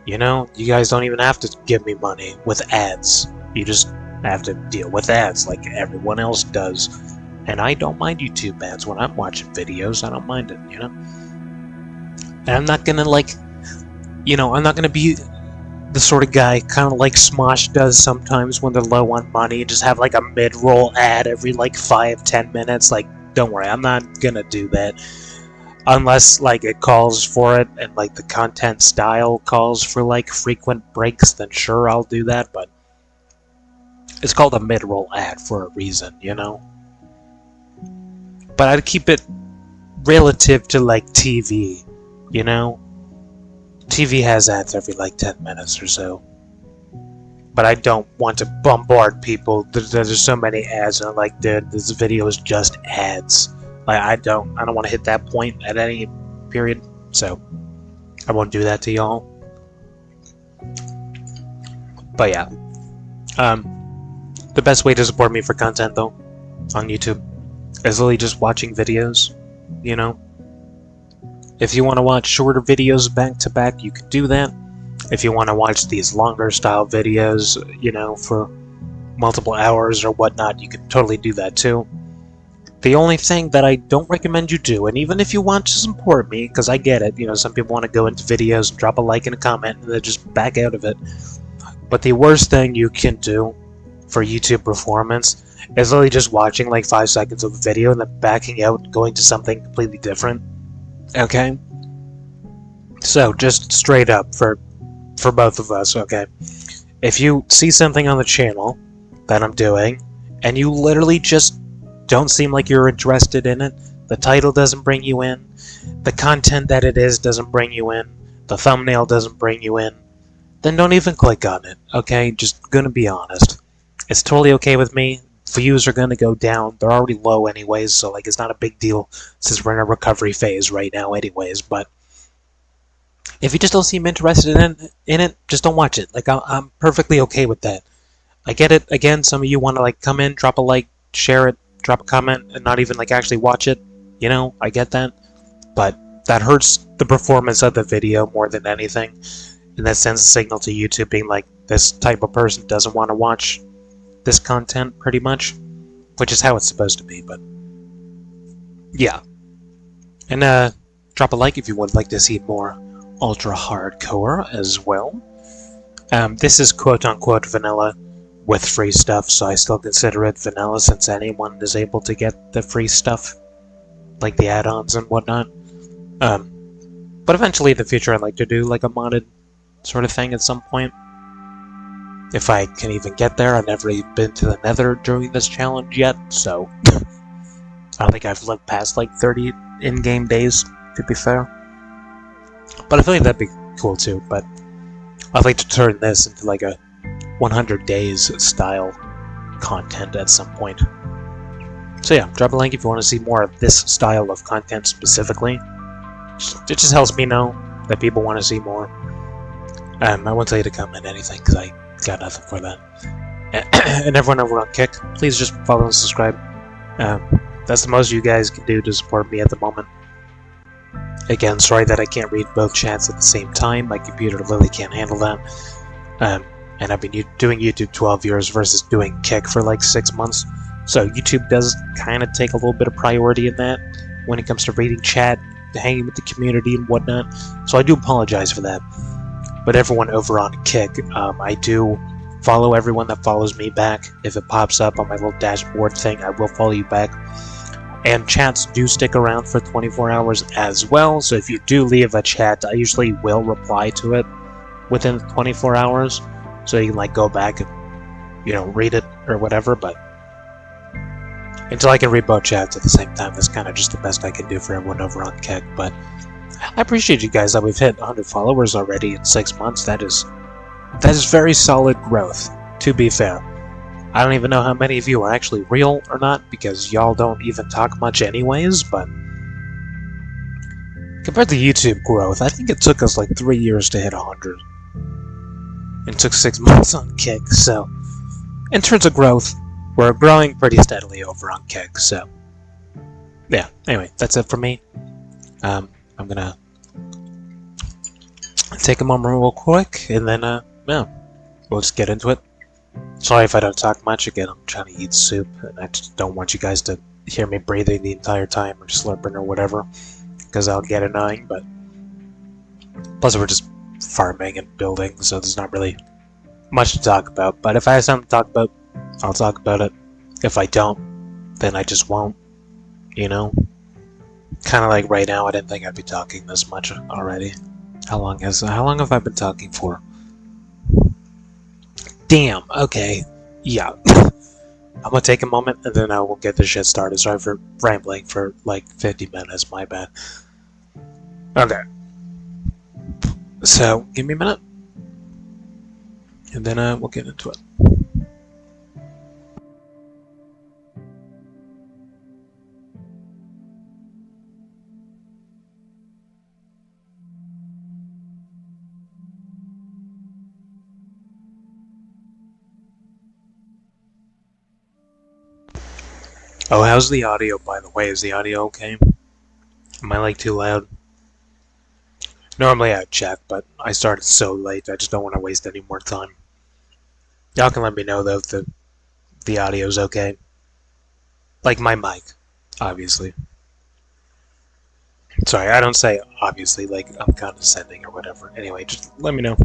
You know, you guys don't even have to give me money with ads. You just have to deal with ads like everyone else does. And I don't mind YouTube ads when I'm watching videos. I don't mind it, you know? And I'm not gonna, like, you know, I'm not gonna be the sort of guy kind of like Smosh does sometimes when they're low on money and just have, like, a mid-roll ad every, like, 5-10 minutes. Like, don't worry, I'm not gonna do that. Unless, like, it calls for it and, like, the content style calls for, like, frequent breaks, then sure, I'll do that, but it's called a mid-roll ad for a reason, you know? But I'd keep it relative to, like, TV, you know? TV has ads every, like, 10 minutes or so. But I don't want to bombard people. There's so many ads, and I'm like, dude, this video is just ads. Like, I don't want to hit that point at any period, so I won't do that to y'all. But yeah. The best way to support me for content, though, on YouTube, is literally just watching videos, you know? If you want to watch shorter videos back to back, you can do that. If you want to watch these longer style videos, you know, for multiple hours or whatnot, you can totally do that too. The only thing that I don't recommend you do, and even if you want to support me, because I get it, you know, some people want to go into videos and drop a like and a comment and then just back out of it. But the worst thing you can do for YouTube performance is literally just watching like 5 seconds of a video and then backing out and going to something completely different. Okay? So, just straight up for both of us, okay? If you see something on the channel that I'm doing, and you literally just don't seem like you're interested in it, the title doesn't bring you in, the content that it is doesn't bring you in, the thumbnail doesn't bring you in, then don't even click on it, okay? Just gonna be honest. It's totally okay with me. Views are gonna go down. They're already low anyways, so like it's not a big deal since we're in a recovery phase right now anyways, but if you just don't seem interested in it, just don't watch it. Like, I'm perfectly okay with that. I get it. Again, some of you want to, like, come in, drop a like, share it, drop a comment, and not even, like, actually watch it. You know, I get that. But that hurts the performance of the video more than anything. And that sends a signal to YouTube being like, this type of person doesn't want to watch this content, pretty much. Which is how it's supposed to be, but yeah. And, drop a like if you would like to see more ultra hardcore as well. This is quote-unquote vanilla with free stuff, so I still consider it vanilla since anyone is able to get the free stuff, like the add-ons and whatnot. But eventually in the future I'd like to do like a modded sort of thing at some point. If I can even get there. I've never even been to the Nether during this challenge yet, so I don't think I've looked past like 30 in-game days, to be fair. But I feel like that'd be cool too, but I'd like to turn this into like a 100 days style content at some point. So yeah, drop a link if you want to see more of this style of content specifically. It just helps me know that people want to see more. I won't tell you to comment anything because I got nothing for that. And everyone over on Kick, please just follow and subscribe. That's the most you guys can do to support me at the moment. Again, sorry that I can't read both chats at the same time. My computer literally can't handle that. And I've been doing YouTube 12 years versus doing Kick for like 6 months. So YouTube does kind of take a little bit of priority in that when it comes to reading chat, hanging with the community and whatnot. So I do apologize for that. But everyone over on Kick, I do follow everyone that follows me back. If it pops up on my little dashboard thing, I will follow you back. And chats do stick around for 24 hours as well, so if you do leave a chat, I usually will reply to it within 24 hours, so you can like go back and, you know, read it or whatever, but until I can read both chats at the same time, that's kind of just the best I can do for everyone over on Keg. But I appreciate you guys that we've hit 100 followers already in 6 months. That is very solid growth, to be fair. I don't even know how many of you are actually real or not, because y'all don't even talk much anyways, but compared to YouTube growth, I think it took us like 3 years to hit 100. It took 6 months on Kick, so in terms of growth, we're growing pretty steadily over on Kick, so yeah, anyway, that's it for me. I'm gonna take a moment real quick, and then, yeah, we'll just get into it. Sorry if I don't talk much. Again, I'm trying to eat soup, and I just don't want you guys to hear me breathing the entire time or slurping or whatever, because I'll get annoying, but plus we're just farming and building, so there's not really much to talk about. But if I have something to talk about, I'll talk about it. If I don't, then I just won't, you know? Kind of like right now, I didn't think I'd be talking this much already. How long have I been talking for? Damn, okay. Yeah. I'm gonna take a moment and then I will get this shit started. Sorry for rambling for like 50 minutes, my bad. Okay. So, give me a minute. And then we'll get into it. Oh, how's the audio, by the way? Is the audio okay? Am I, like, too loud? Normally I'd check, but I started so late, I just don't want to waste any more time. Y'all can let me know, though, if the audio's okay. Like my mic, obviously. Sorry, I don't say obviously, like I'm condescending or whatever. Anyway, just let me know.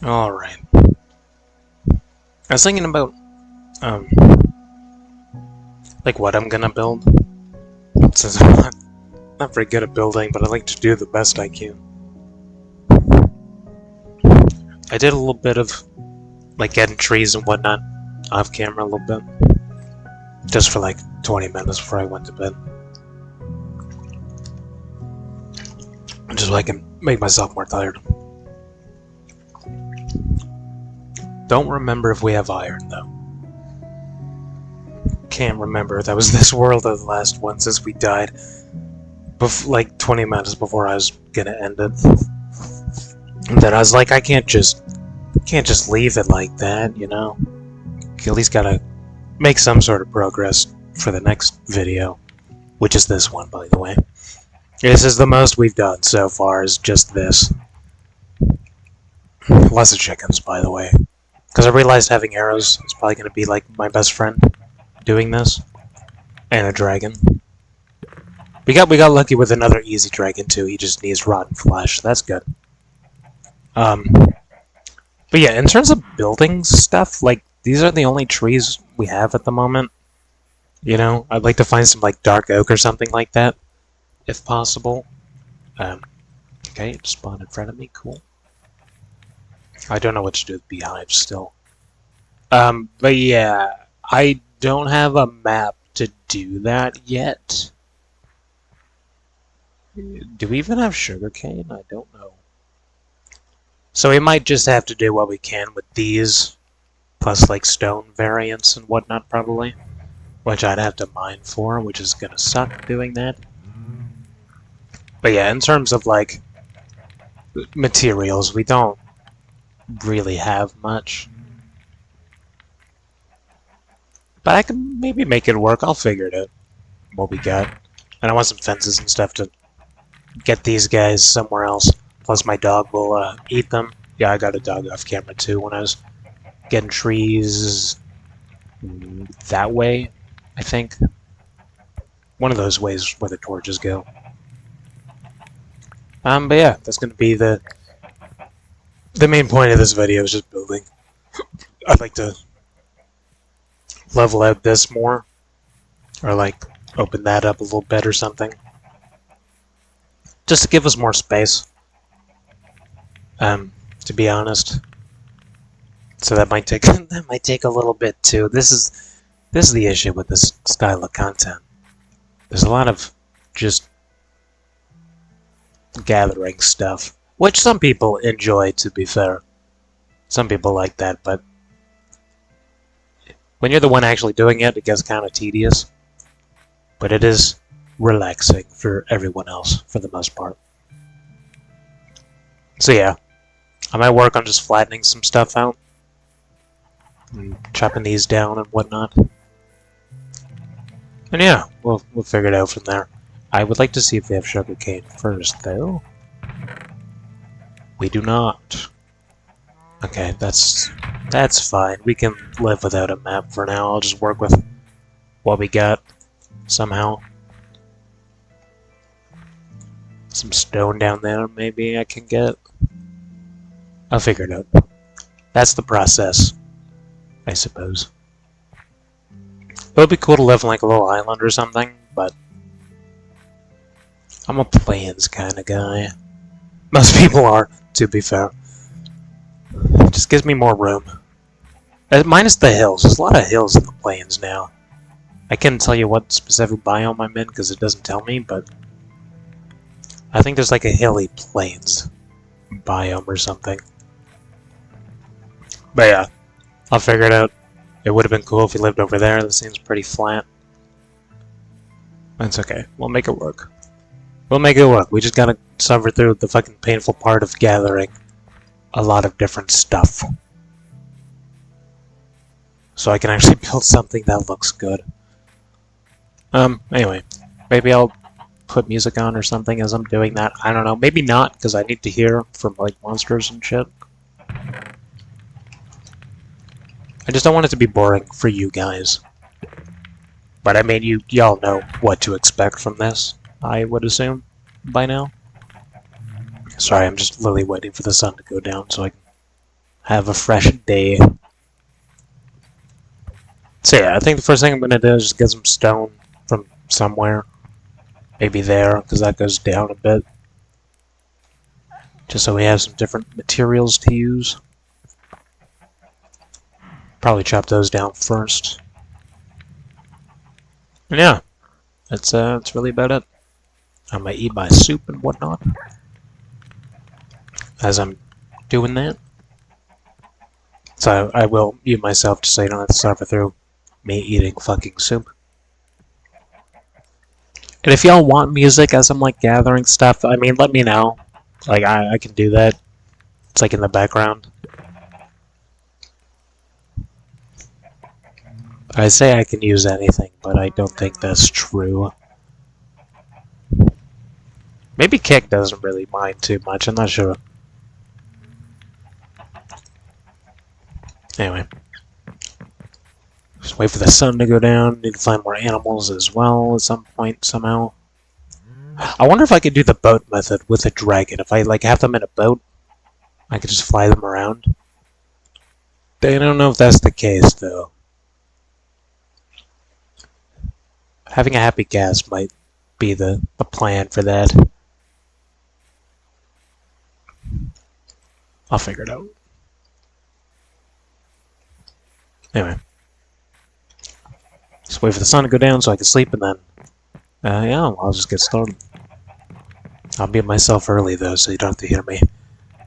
Alright. I was thinking about, like what I'm gonna build. Since I'm not very good at building, but I like to do the best I can. I did a little bit of, like, getting trees and whatnot off camera a little bit. Just for like 20 minutes before I went to bed. Just so I can make myself more tired. Don't remember if we have iron, though. Can't remember. That was this world or the last one since we died. Like 20 minutes before I was gonna end it. And then I was like, I can't just leave it like that, you know? You at least gotta make some sort of progress for the next video. Which is this one, by the way. This is the most we've done so far, is just this. Lots of chickens, by the way. Because I realized having arrows is probably going to be like my best friend doing this. And a dragon. We got lucky with another easy dragon too. He just needs rotten flesh. That's good. But yeah, in terms of building stuff, like these are the only trees we have at the moment. You know, I'd like to find some like dark oak or something like that, if possible. Okay, it spawned in front of me. Cool. I don't know what to do with beehives still. But yeah, I don't have a map to do that yet. Do we even have sugarcane? I don't know. So we might just have to do what we can with these, plus like stone variants and whatnot probably, which I'd have to mine for, which is gonna suck doing that. But yeah, in terms of like materials, we don't really have much. But I can maybe make it work. I'll figure it out, what we got. And I want some fences and stuff to get these guys somewhere else. Plus my dog will eat them. Yeah, I got a dog off camera too when I was getting trees that way, I think. One of those ways where the torches go. But yeah, that's gonna be the main point of this video is just building. I'd like to level out this more, or like open that up a little bit or something, just to give us more space. To be honest, so that might take a little bit too. This is the issue with this style of content. There's a lot of just gathering stuff, which some people enjoy, to be fair. Some people like that, but when you're the one actually doing it, it gets kind of tedious. But it is relaxing for everyone else, for the most part. So yeah, I might work on just flattening some stuff out, and chopping these down and whatnot. And yeah, we'll figure it out from there. I would like to see if we have sugarcane first, though. We do not. Okay, that's fine. We can live without a map for now. I'll just work with what we got somehow. Some stone down there, maybe I can get. I'll figure it out. That's the process, I suppose. It would be cool to live on like a little island or something, but I'm a plains kind of guy. Most people are, to be fair. It just gives me more room. Minus the hills. There's a lot of hills in the plains now. I can't tell you what specific biome I'm in because it doesn't tell me, but I think there's like a hilly plains biome or something. But yeah, I'll figure it out. It would have been cool if we lived over there. This seems pretty flat. That's okay. We'll make it work. We'll make it work. We just gotta suffer through the fucking painful part of gathering a lot of different stuff, so I can actually build something that looks good. Anyway, maybe I'll put music on or something as I'm doing that. I don't know. Maybe not, because I need to hear from like monsters and shit. I just don't want it to be boring for you guys. But I mean, y'all know what to expect from this, I would assume, by now. Sorry, I'm just literally waiting for the sun to go down so I can have a fresh day. So yeah, I think the first thing I'm going to do is just get some stone from somewhere. Maybe there, because that goes down a bit. Just so we have some different materials to use. Probably chop those down first. And yeah, that's really about it. I might eat my soup and whatnot as I'm doing that. So I will mute myself just so you don't have to suffer through me eating fucking soup. And if y'all want music as I'm like gathering stuff, I mean, let me know. Like I can do that. It's like in the background. I say I can use anything, but I don't think that's true. Maybe Kick doesn't really mind too much, I'm not sure. Anyway. Just wait for the sun to go down. Need to find more animals as well at some point, somehow. I wonder if I could do the boat method with a dragon. If I like have them in a boat, I could just fly them around. I don't know if that's the case though. Having a happy gas might be the plan for that. I'll figure it out. Anyway. Just wait for the sun to go down so I can sleep and then yeah, I'll just get started. I'll mute myself early though, so you don't have to hear me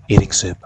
eating soup.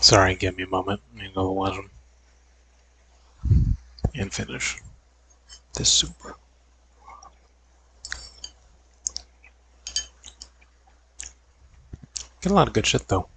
Sorry, give me a moment. I'm gonna go watch them and finish this soup. Get a lot of good shit though.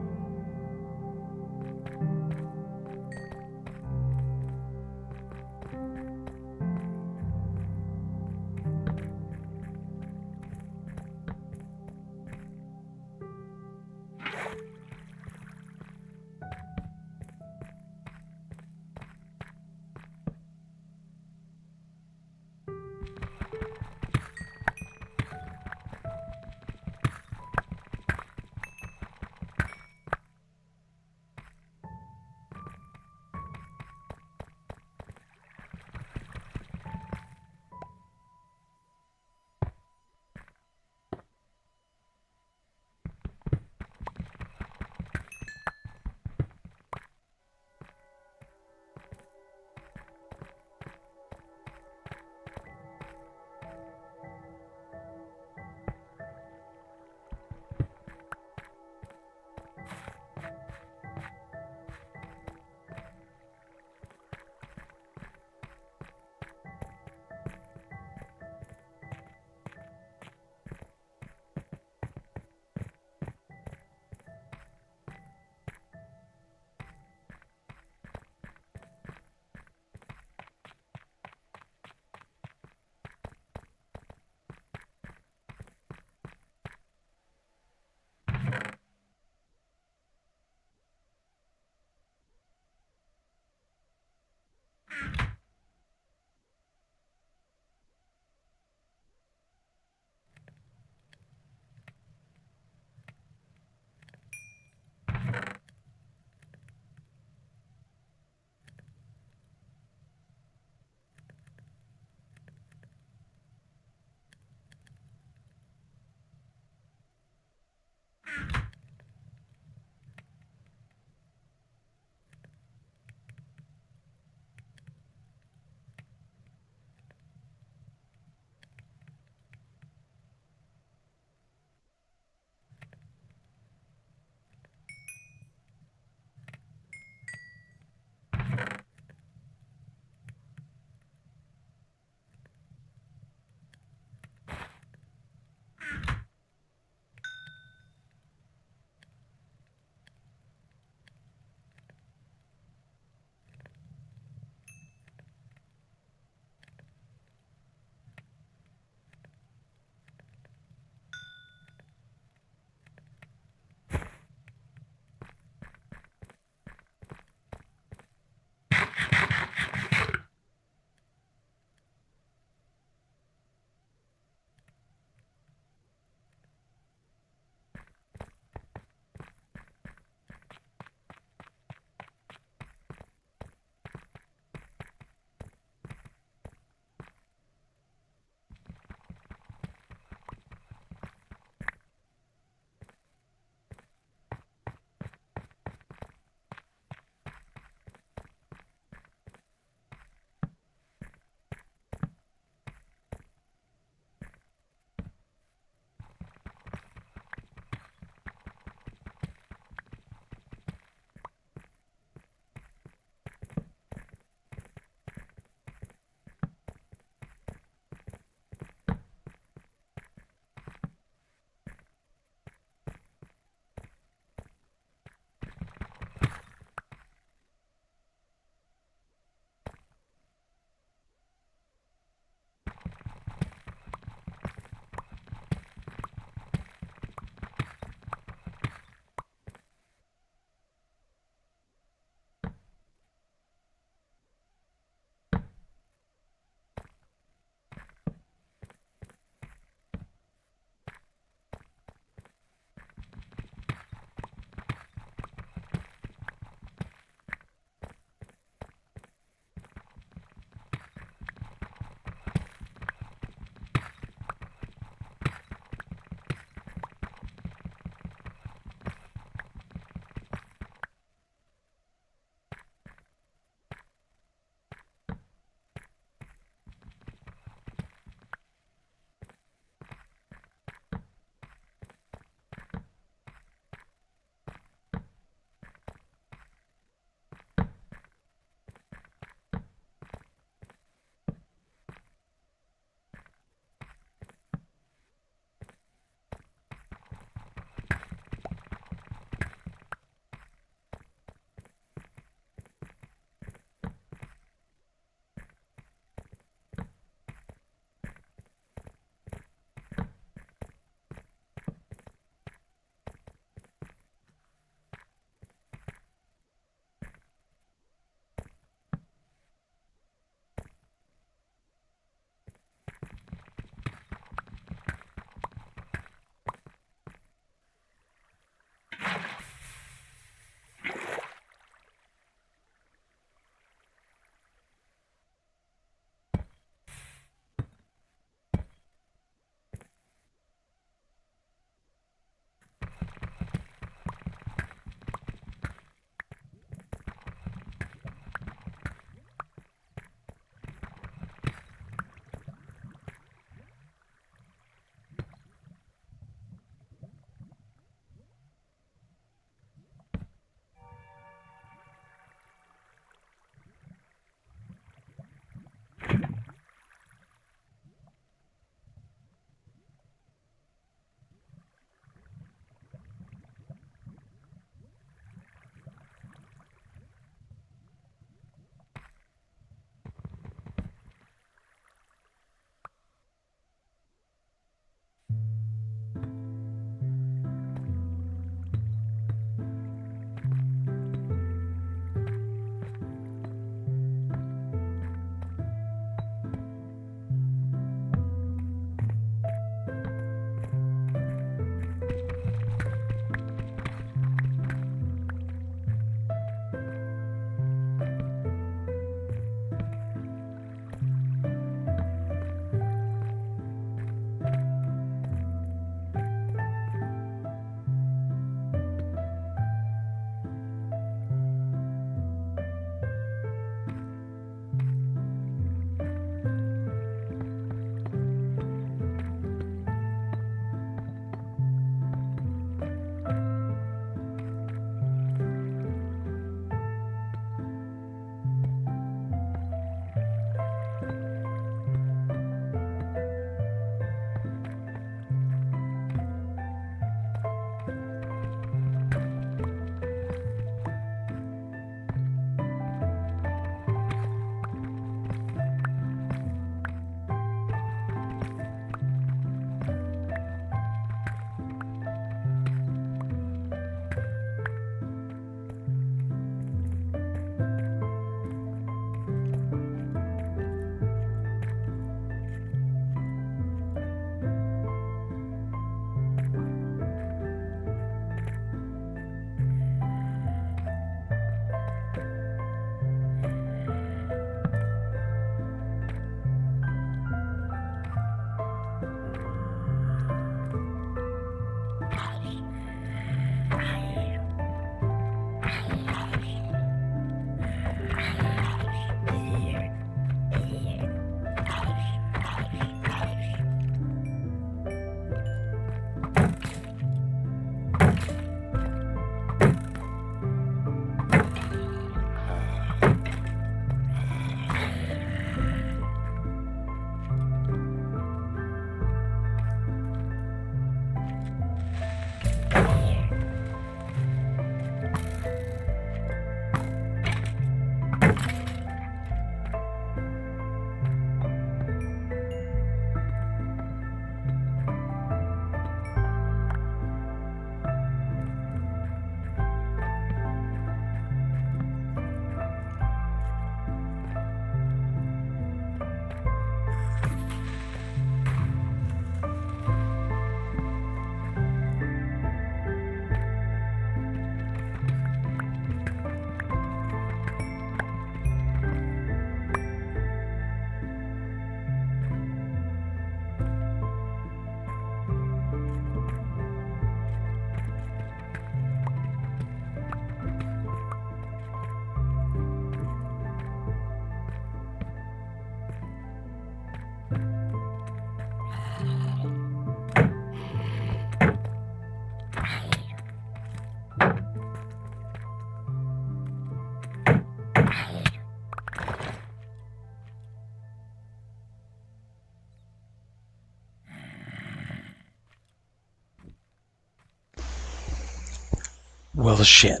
Well, shit.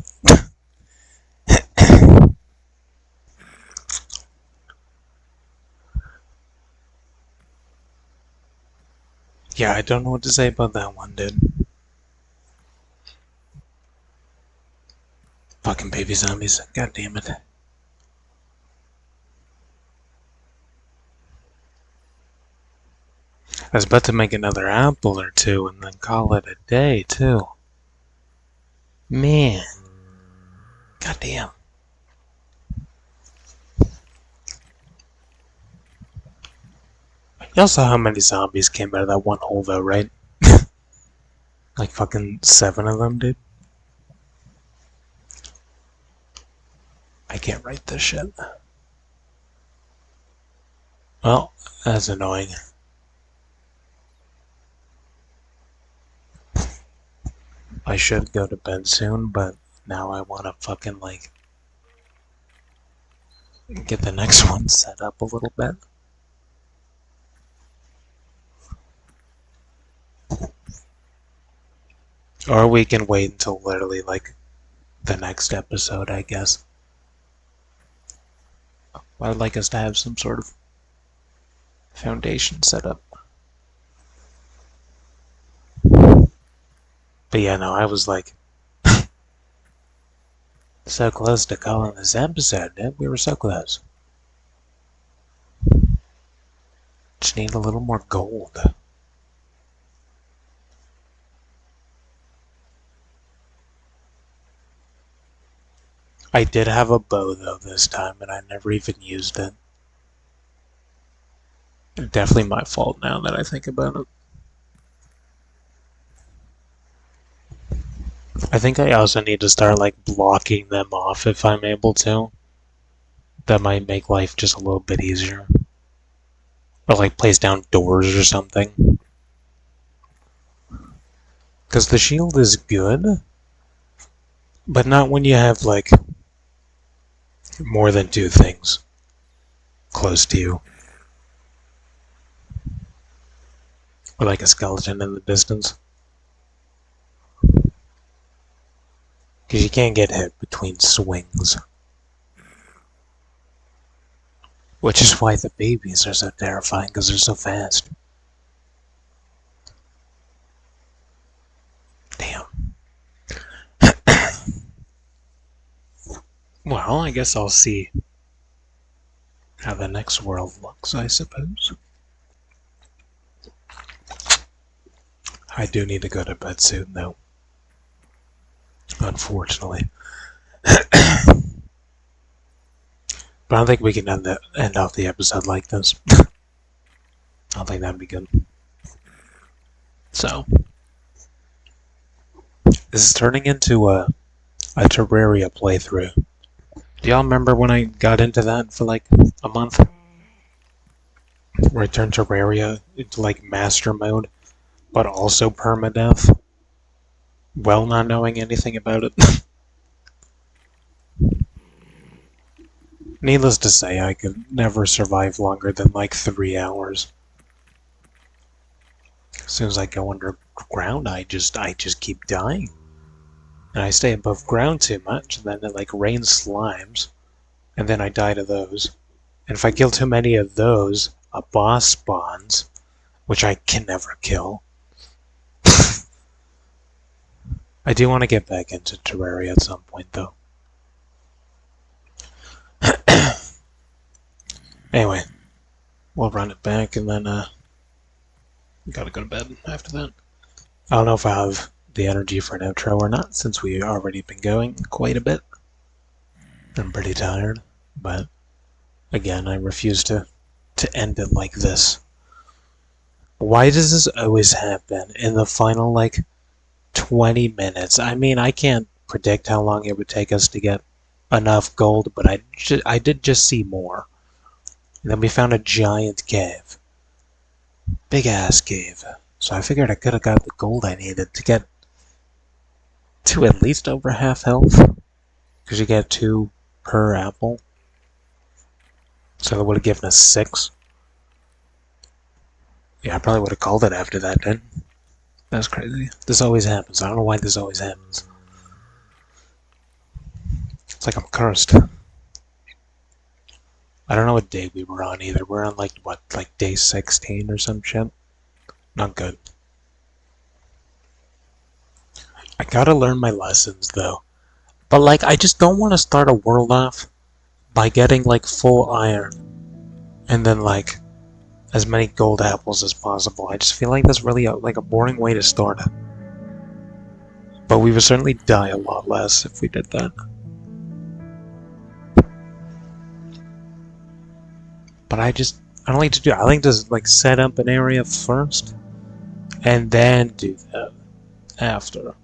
Yeah, I don't know what to say about that one, dude. Fucking baby zombies. God damn it. I was about to make another apple or two and then call it a day, too. Man. God damn. Y'all saw how many zombies came out of that one hole, though, right? Like fucking 7 of them, dude. I can't write this shit. Well, that's annoying. I should go to bed soon, but now I want to fucking, like, get the next one set up a little bit. Or we can wait until literally, like, the next episode, I guess. I'd like us to have some sort of foundation set up. But yeah, no, I was like, so close to calling this episode, dude. We were so close. Just need a little more gold. I did have a bow, though, this time, and I never even used it. Definitely my fault now that I think about it. I think I also need to start, like, blocking them off if I'm able to. That might make life just a little bit easier. Or, like, place down doors or something. Because the shield is good, but not when you have, like, more than 2 things close to you. Or like a skeleton in the distance. Because you can't get hit between swings. Which is why the babies are so terrifying, because they're so fast. Damn. Well, I guess I'll see how the next world looks, I suppose. I do need to go to bed soon, though. Unfortunately. But I don't think we can end off the episode like this. I don't think that'd be good. So, this is turning into a Terraria playthrough. Do y'all remember when I got into that for like a month? Where I turned Terraria into like master mode, but also permadeath? Well, not knowing anything about it. Needless to say, I could never survive longer than like 3 hours. As soon as I go underground, I just keep dying. And I stay above ground too much, and then it like rains slimes. and then I die to those. And if I kill too many of those, a boss spawns, which I can never kill. I do want to get back into Terraria at some point, though. Anyway, we'll run it back, and then, gotta go to bed after that. I don't know if I have the energy for an outro or not, since we've already been going quite a bit. I'm pretty tired, but again, I refuse to end it like this. Why does this always happen in the final, like, 20 minutes? I mean, I can't predict how long it would take us to get enough gold, but I did just see more. And then we found a giant cave. Big ass cave. So I figured I could have got the gold I needed to get to at least over half health. Because you get 2 per apple. So that would have given us 6. Yeah, I probably would have called it after that then. That's crazy. This always happens. I don't know why this always happens. It's like I'm cursed. I don't know what day we were on either. We're on like, what, like day 16 or some shit? Not good. I gotta learn my lessons though. But like, I just don't want to start a world off by getting like full iron. And then like, as many gold apples as possible. I just feel like that's really like a boring way to start it. But we would certainly die a lot less if we did that. But I don't like to do it. I like to like set up an area first and then do that after.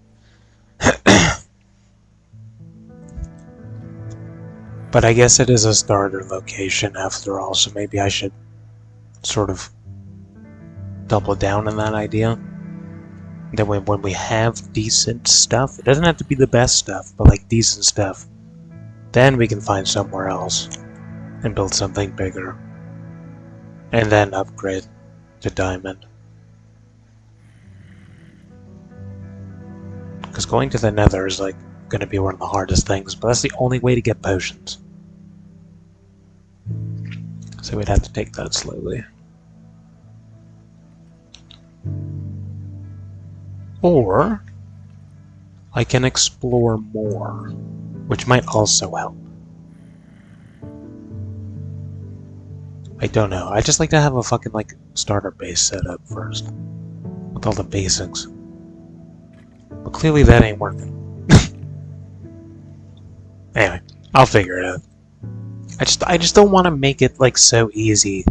But I guess it is a starter location after all, so maybe I should sort of double down on that idea. Then when we have decent stuff, it doesn't have to be the best stuff, but like decent stuff, then we can find somewhere else and build something bigger. And then upgrade to diamond. Because going to the nether is like going to be one of the hardest things, but that's the only way to get potions. So we'd have to take that slowly. Or I can explore more, which might also help. I don't know. I just like to have a fucking like starter base set up first, with all the basics. But clearly that ain't working. Anyway, I'll figure it out. I just don't want to make it like so easy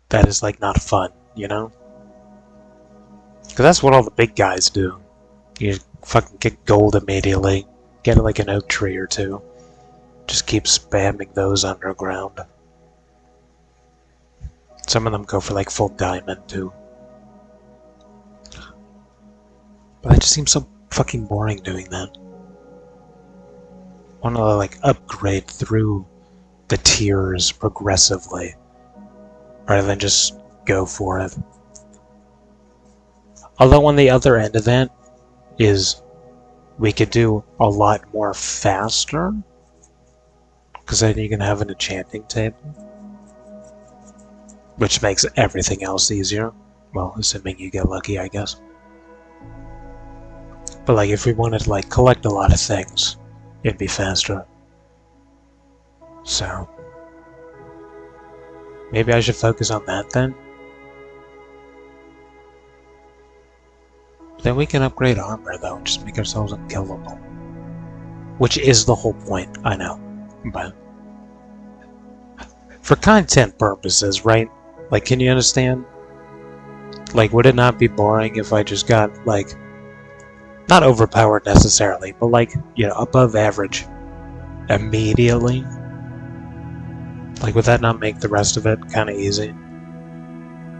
that it's like not fun, you know? Because that's what all the big guys do. You fucking get gold immediately, get like an oak tree or two. Just keep spamming those underground. Some of them go for like full diamond too. But that just seems so fucking boring doing that. I want to like upgrade through the tiers progressively, rather than just go for it. Although on the other end of that is we could do a lot more faster, because then you can have an enchanting table, which makes everything else easier. Well, assuming you get lucky, I guess. But like, if we wanted to like collect a lot of things, it'd be faster. So maybe I should focus on that then. Then we can upgrade armor though, and just make ourselves unkillable. Which is the whole point, I know. But for content purposes, right? Like, can you understand? Like, would it not be boring if I just got, like, not overpowered necessarily, but like, you know, above average immediately? Like, would that not make the rest of it kind of easy?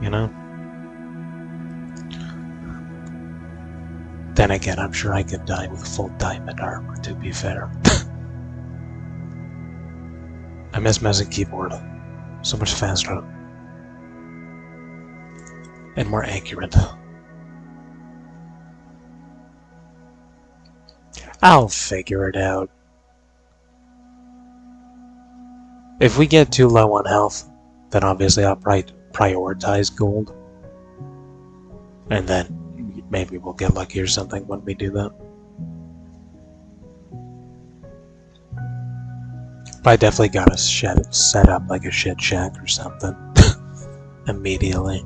You know? Then again, I'm sure I could die with full diamond armor, to be fair. I miss mouse and keyboard. So much faster. And more accurate. I'll figure it out. If we get too low on health, then obviously I'll prioritize gold. And then maybe we'll get lucky or something when we do that. But I definitely gotta set up like a shit shack or something immediately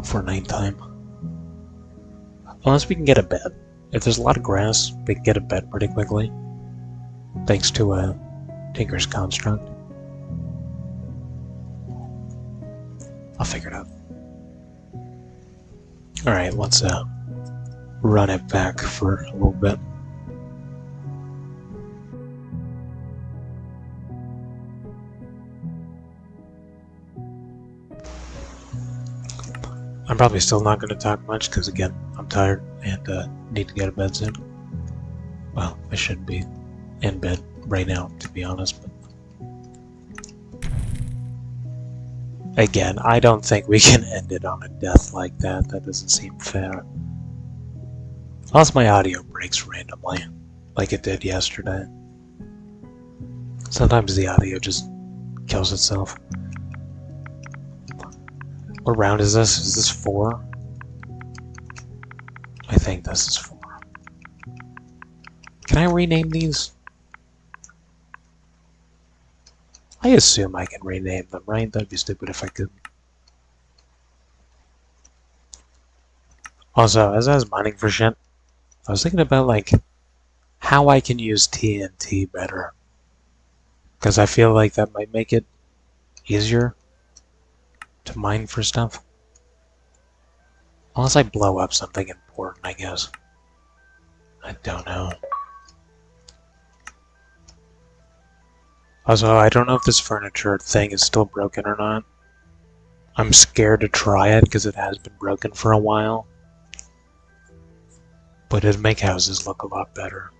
for nighttime. Unless we can get a bed. If there's a lot of grass, we can get a bed pretty quickly. Thanks to a Tinker's Construct. I'll figure it out. Alright, let's run it back for a little bit. I'm probably still not going to talk much because, again, I'm tired and need to get to bed soon. Well, I should be in bed right now, to be honest. But again, I don't think we can end it on a death like that. That doesn't seem fair. Unless my audio breaks randomly, like it did yesterday. Sometimes the audio just kills itself. What round is this? Is this 4? I think this is 4. Can I rename these? I assume I can rename them, right? That'd be stupid if I could. Also, as I was mining for shit, I was thinking about, like, how I can use TNT better. Because I feel like that might make it easier to mine for stuff. Unless I blow up something important, I guess. I don't know. Also, I don't know if this furniture thing is still broken or not. I'm scared to try it because it has been broken for a while. But it'd make houses look a lot better.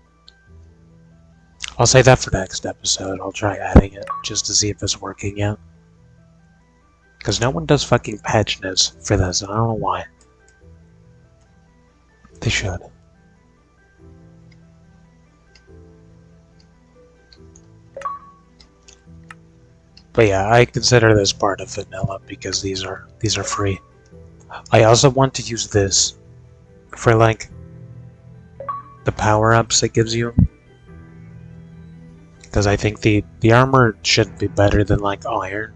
I'll say that for next episode. I'll try adding it just to see if it's working yet. Because no one does fucking patch notes for this, and I don't know why. They should. But yeah, I consider this part of vanilla because these are free. I also want to use this for, like, the power-ups it gives you. Because I think the armor shouldn't be better than, like, iron.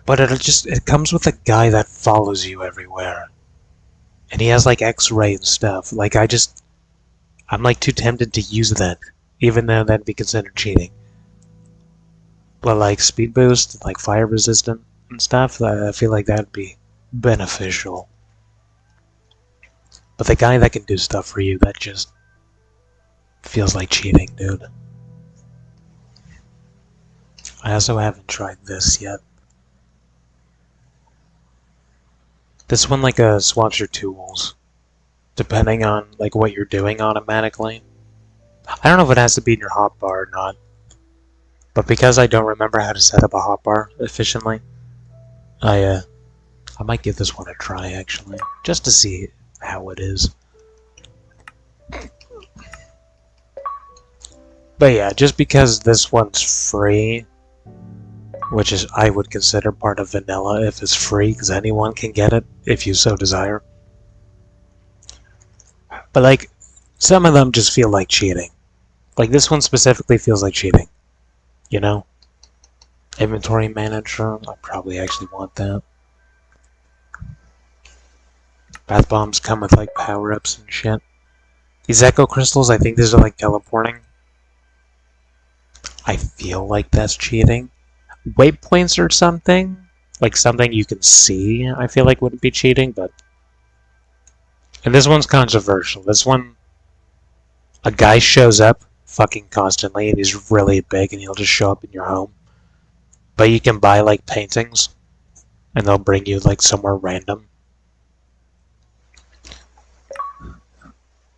But it comes with a guy that follows you everywhere. And he has, like, X-ray and stuff. Like, I'm, like, too tempted to use that. Even though that'd be considered cheating. But, like, speed boost, like, fire resistant and stuff, I feel like that'd be beneficial. But the guy that can do stuff for you, that just feels like cheating, dude. I also haven't tried this yet. This one, like, swaps your tools, depending on, like, what you're doing automatically. I don't know if it has to be in your hotbar or not, but because I don't remember how to set up a hotbar efficiently, I might give this one a try, actually, just to see how it is. But yeah, just because this one's free, which is, I would consider part of vanilla if it's free, because anyone can get it if you so desire. But, like, some of them just feel like cheating. Like, this one specifically feels like cheating. You know? Inventory manager, I probably actually want that. Bath bombs come with, like, power-ups and shit. These echo crystals, I think these are, like, teleporting. I feel like that's cheating. Waypoints or something, like something you can see, I feel like wouldn't be cheating, but... And this one's controversial. This one, a guy shows up fucking constantly, and he's really big, and he'll just show up in your home. But you can buy, like, paintings, and they'll bring you, like, somewhere random.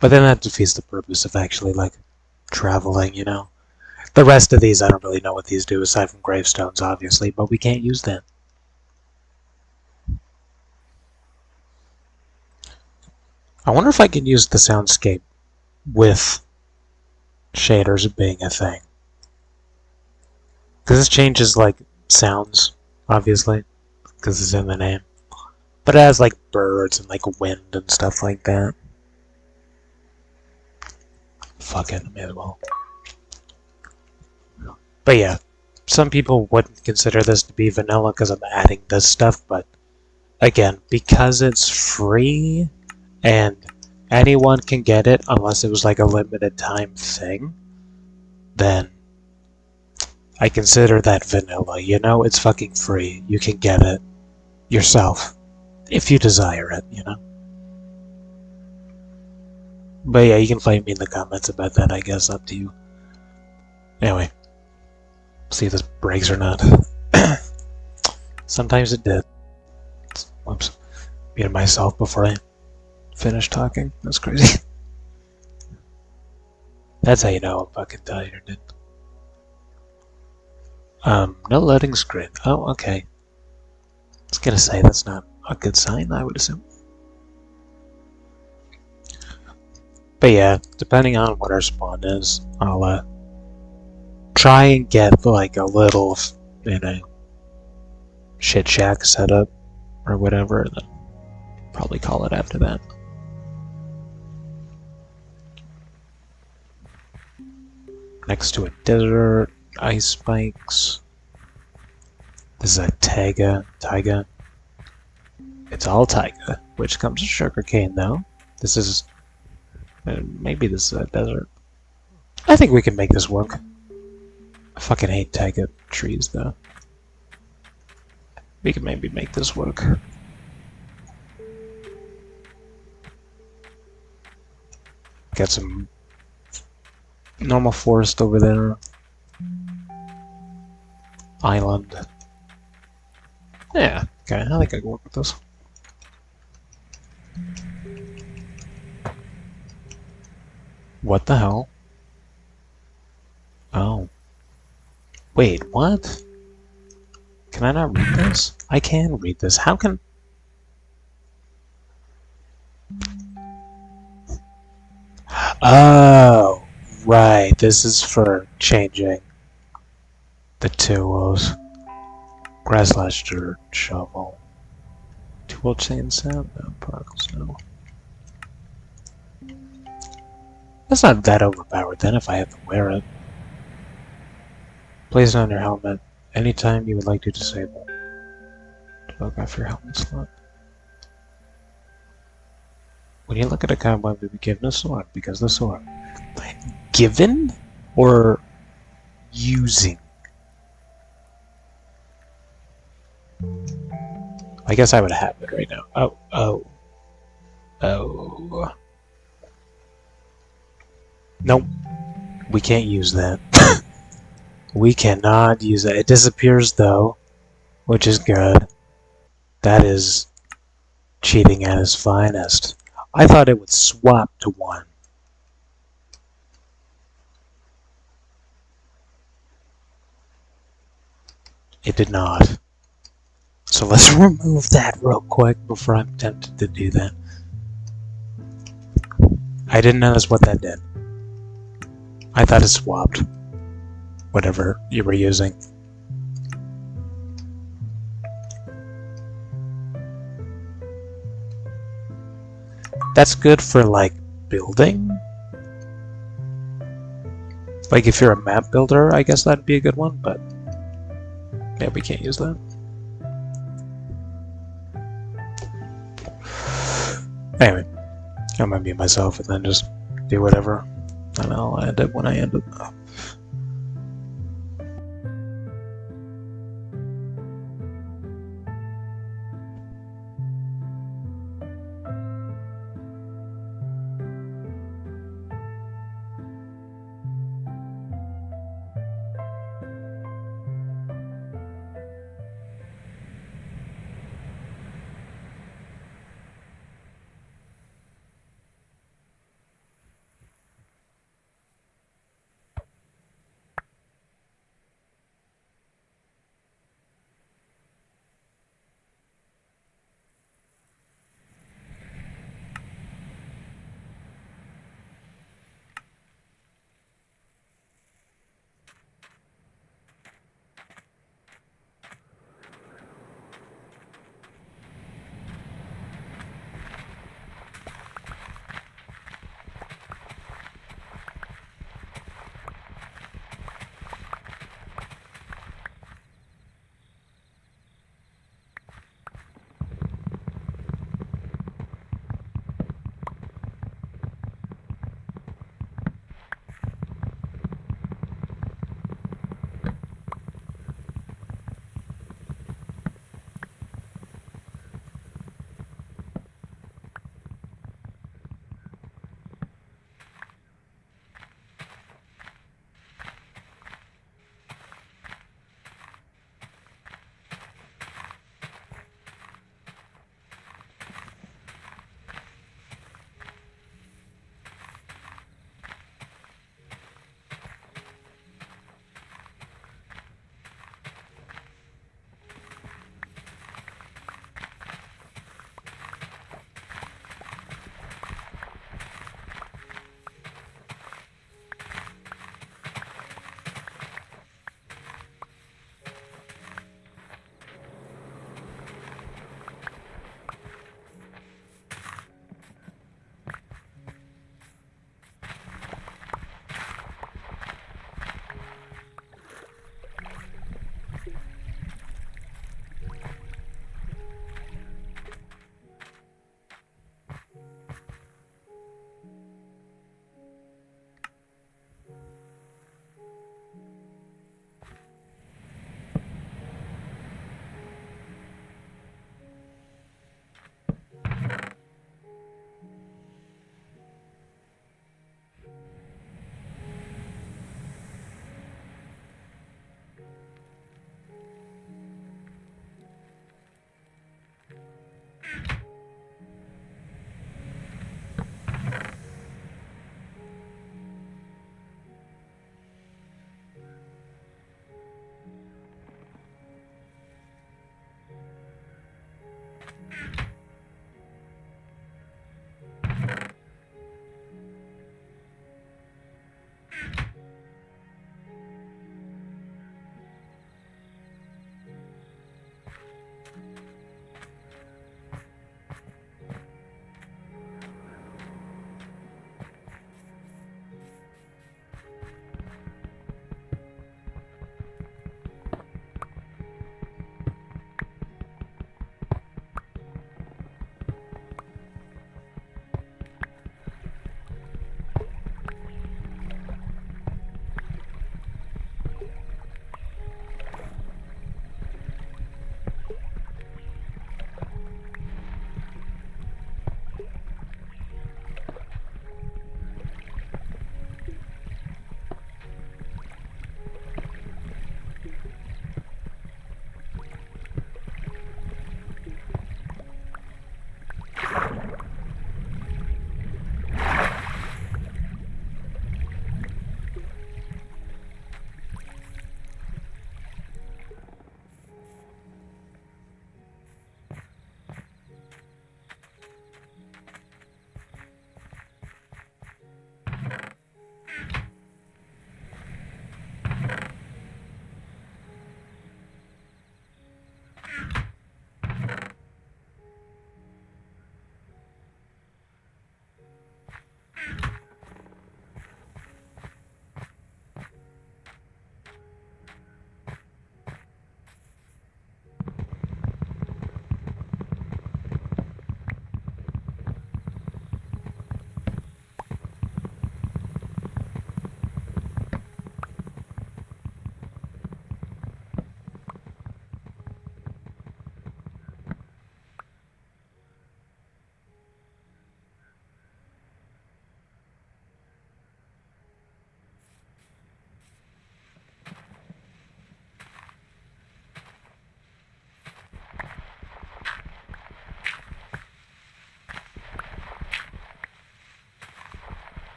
But then that defeats the purpose of actually, like, traveling, you know? The rest of these, I don't really know what these do, aside from gravestones, obviously, but we can't use them. I wonder if I can use the soundscape with shaders being a thing. Because this changes, like, sounds, obviously. Because it's in the name. But it has, like, birds and, like, wind and stuff like that. Fuck it, may as well. But yeah, some people wouldn't consider this to be vanilla because I'm adding this stuff, but again, because it's free and anyone can get it unless it was like a limited time thing, then I consider that vanilla, you know? It's fucking free. You can get it yourself if you desire it, you know? But yeah, you can fight me in the comments about that, I guess, up to you. Anyway. See if this breaks or not. Sometimes it did. Whoops. Muted myself before I finished talking. That's crazy. That's how you know I'm fucking tired, dude. No loading screen. Oh, okay. I was gonna say that's not a good sign, I would assume. But yeah, depending on what our spawn is, I'll try and get like a little, you know, shit shack set up or whatever, and then probably call it after that. Next to a desert, ice spikes. This is a taiga. It's all taiga, which comes with sugarcane though. This is, maybe this is a desert. I think we can make this work. I fucking hate taiga trees though. We can maybe make this work. Got some normal forest over there. Island. Yeah, okay, I think I can work with this. What the hell? Oh. Wait, what? Can I not read this? I can read this. How can... Oh, right. This is for changing the tools. Grass slash dirt, shovel. Tool chain sound? No, particles, no. That's not that overpowered then if I have to wear it. Place it on your helmet anytime you would like to disable. Look off your helmet slot. When you look at a combo, you'll be given a sword because the sword. Given or using? I guess I would have it right now. Oh. Nope. We can't use that. We cannot use that. It disappears though, which is good. That is cheating at its finest. I thought it would swap to one. It did not. So let's remove that real quick before I'm tempted to do that. I didn't notice what that did. I thought it swapped whatever you were using. That's good for like building. Like if you're a map builder, I guess that'd be a good one, but yeah, we can't use that. Anyway, I'm gonna mute myself and then just do whatever, and I'll end it when I end it.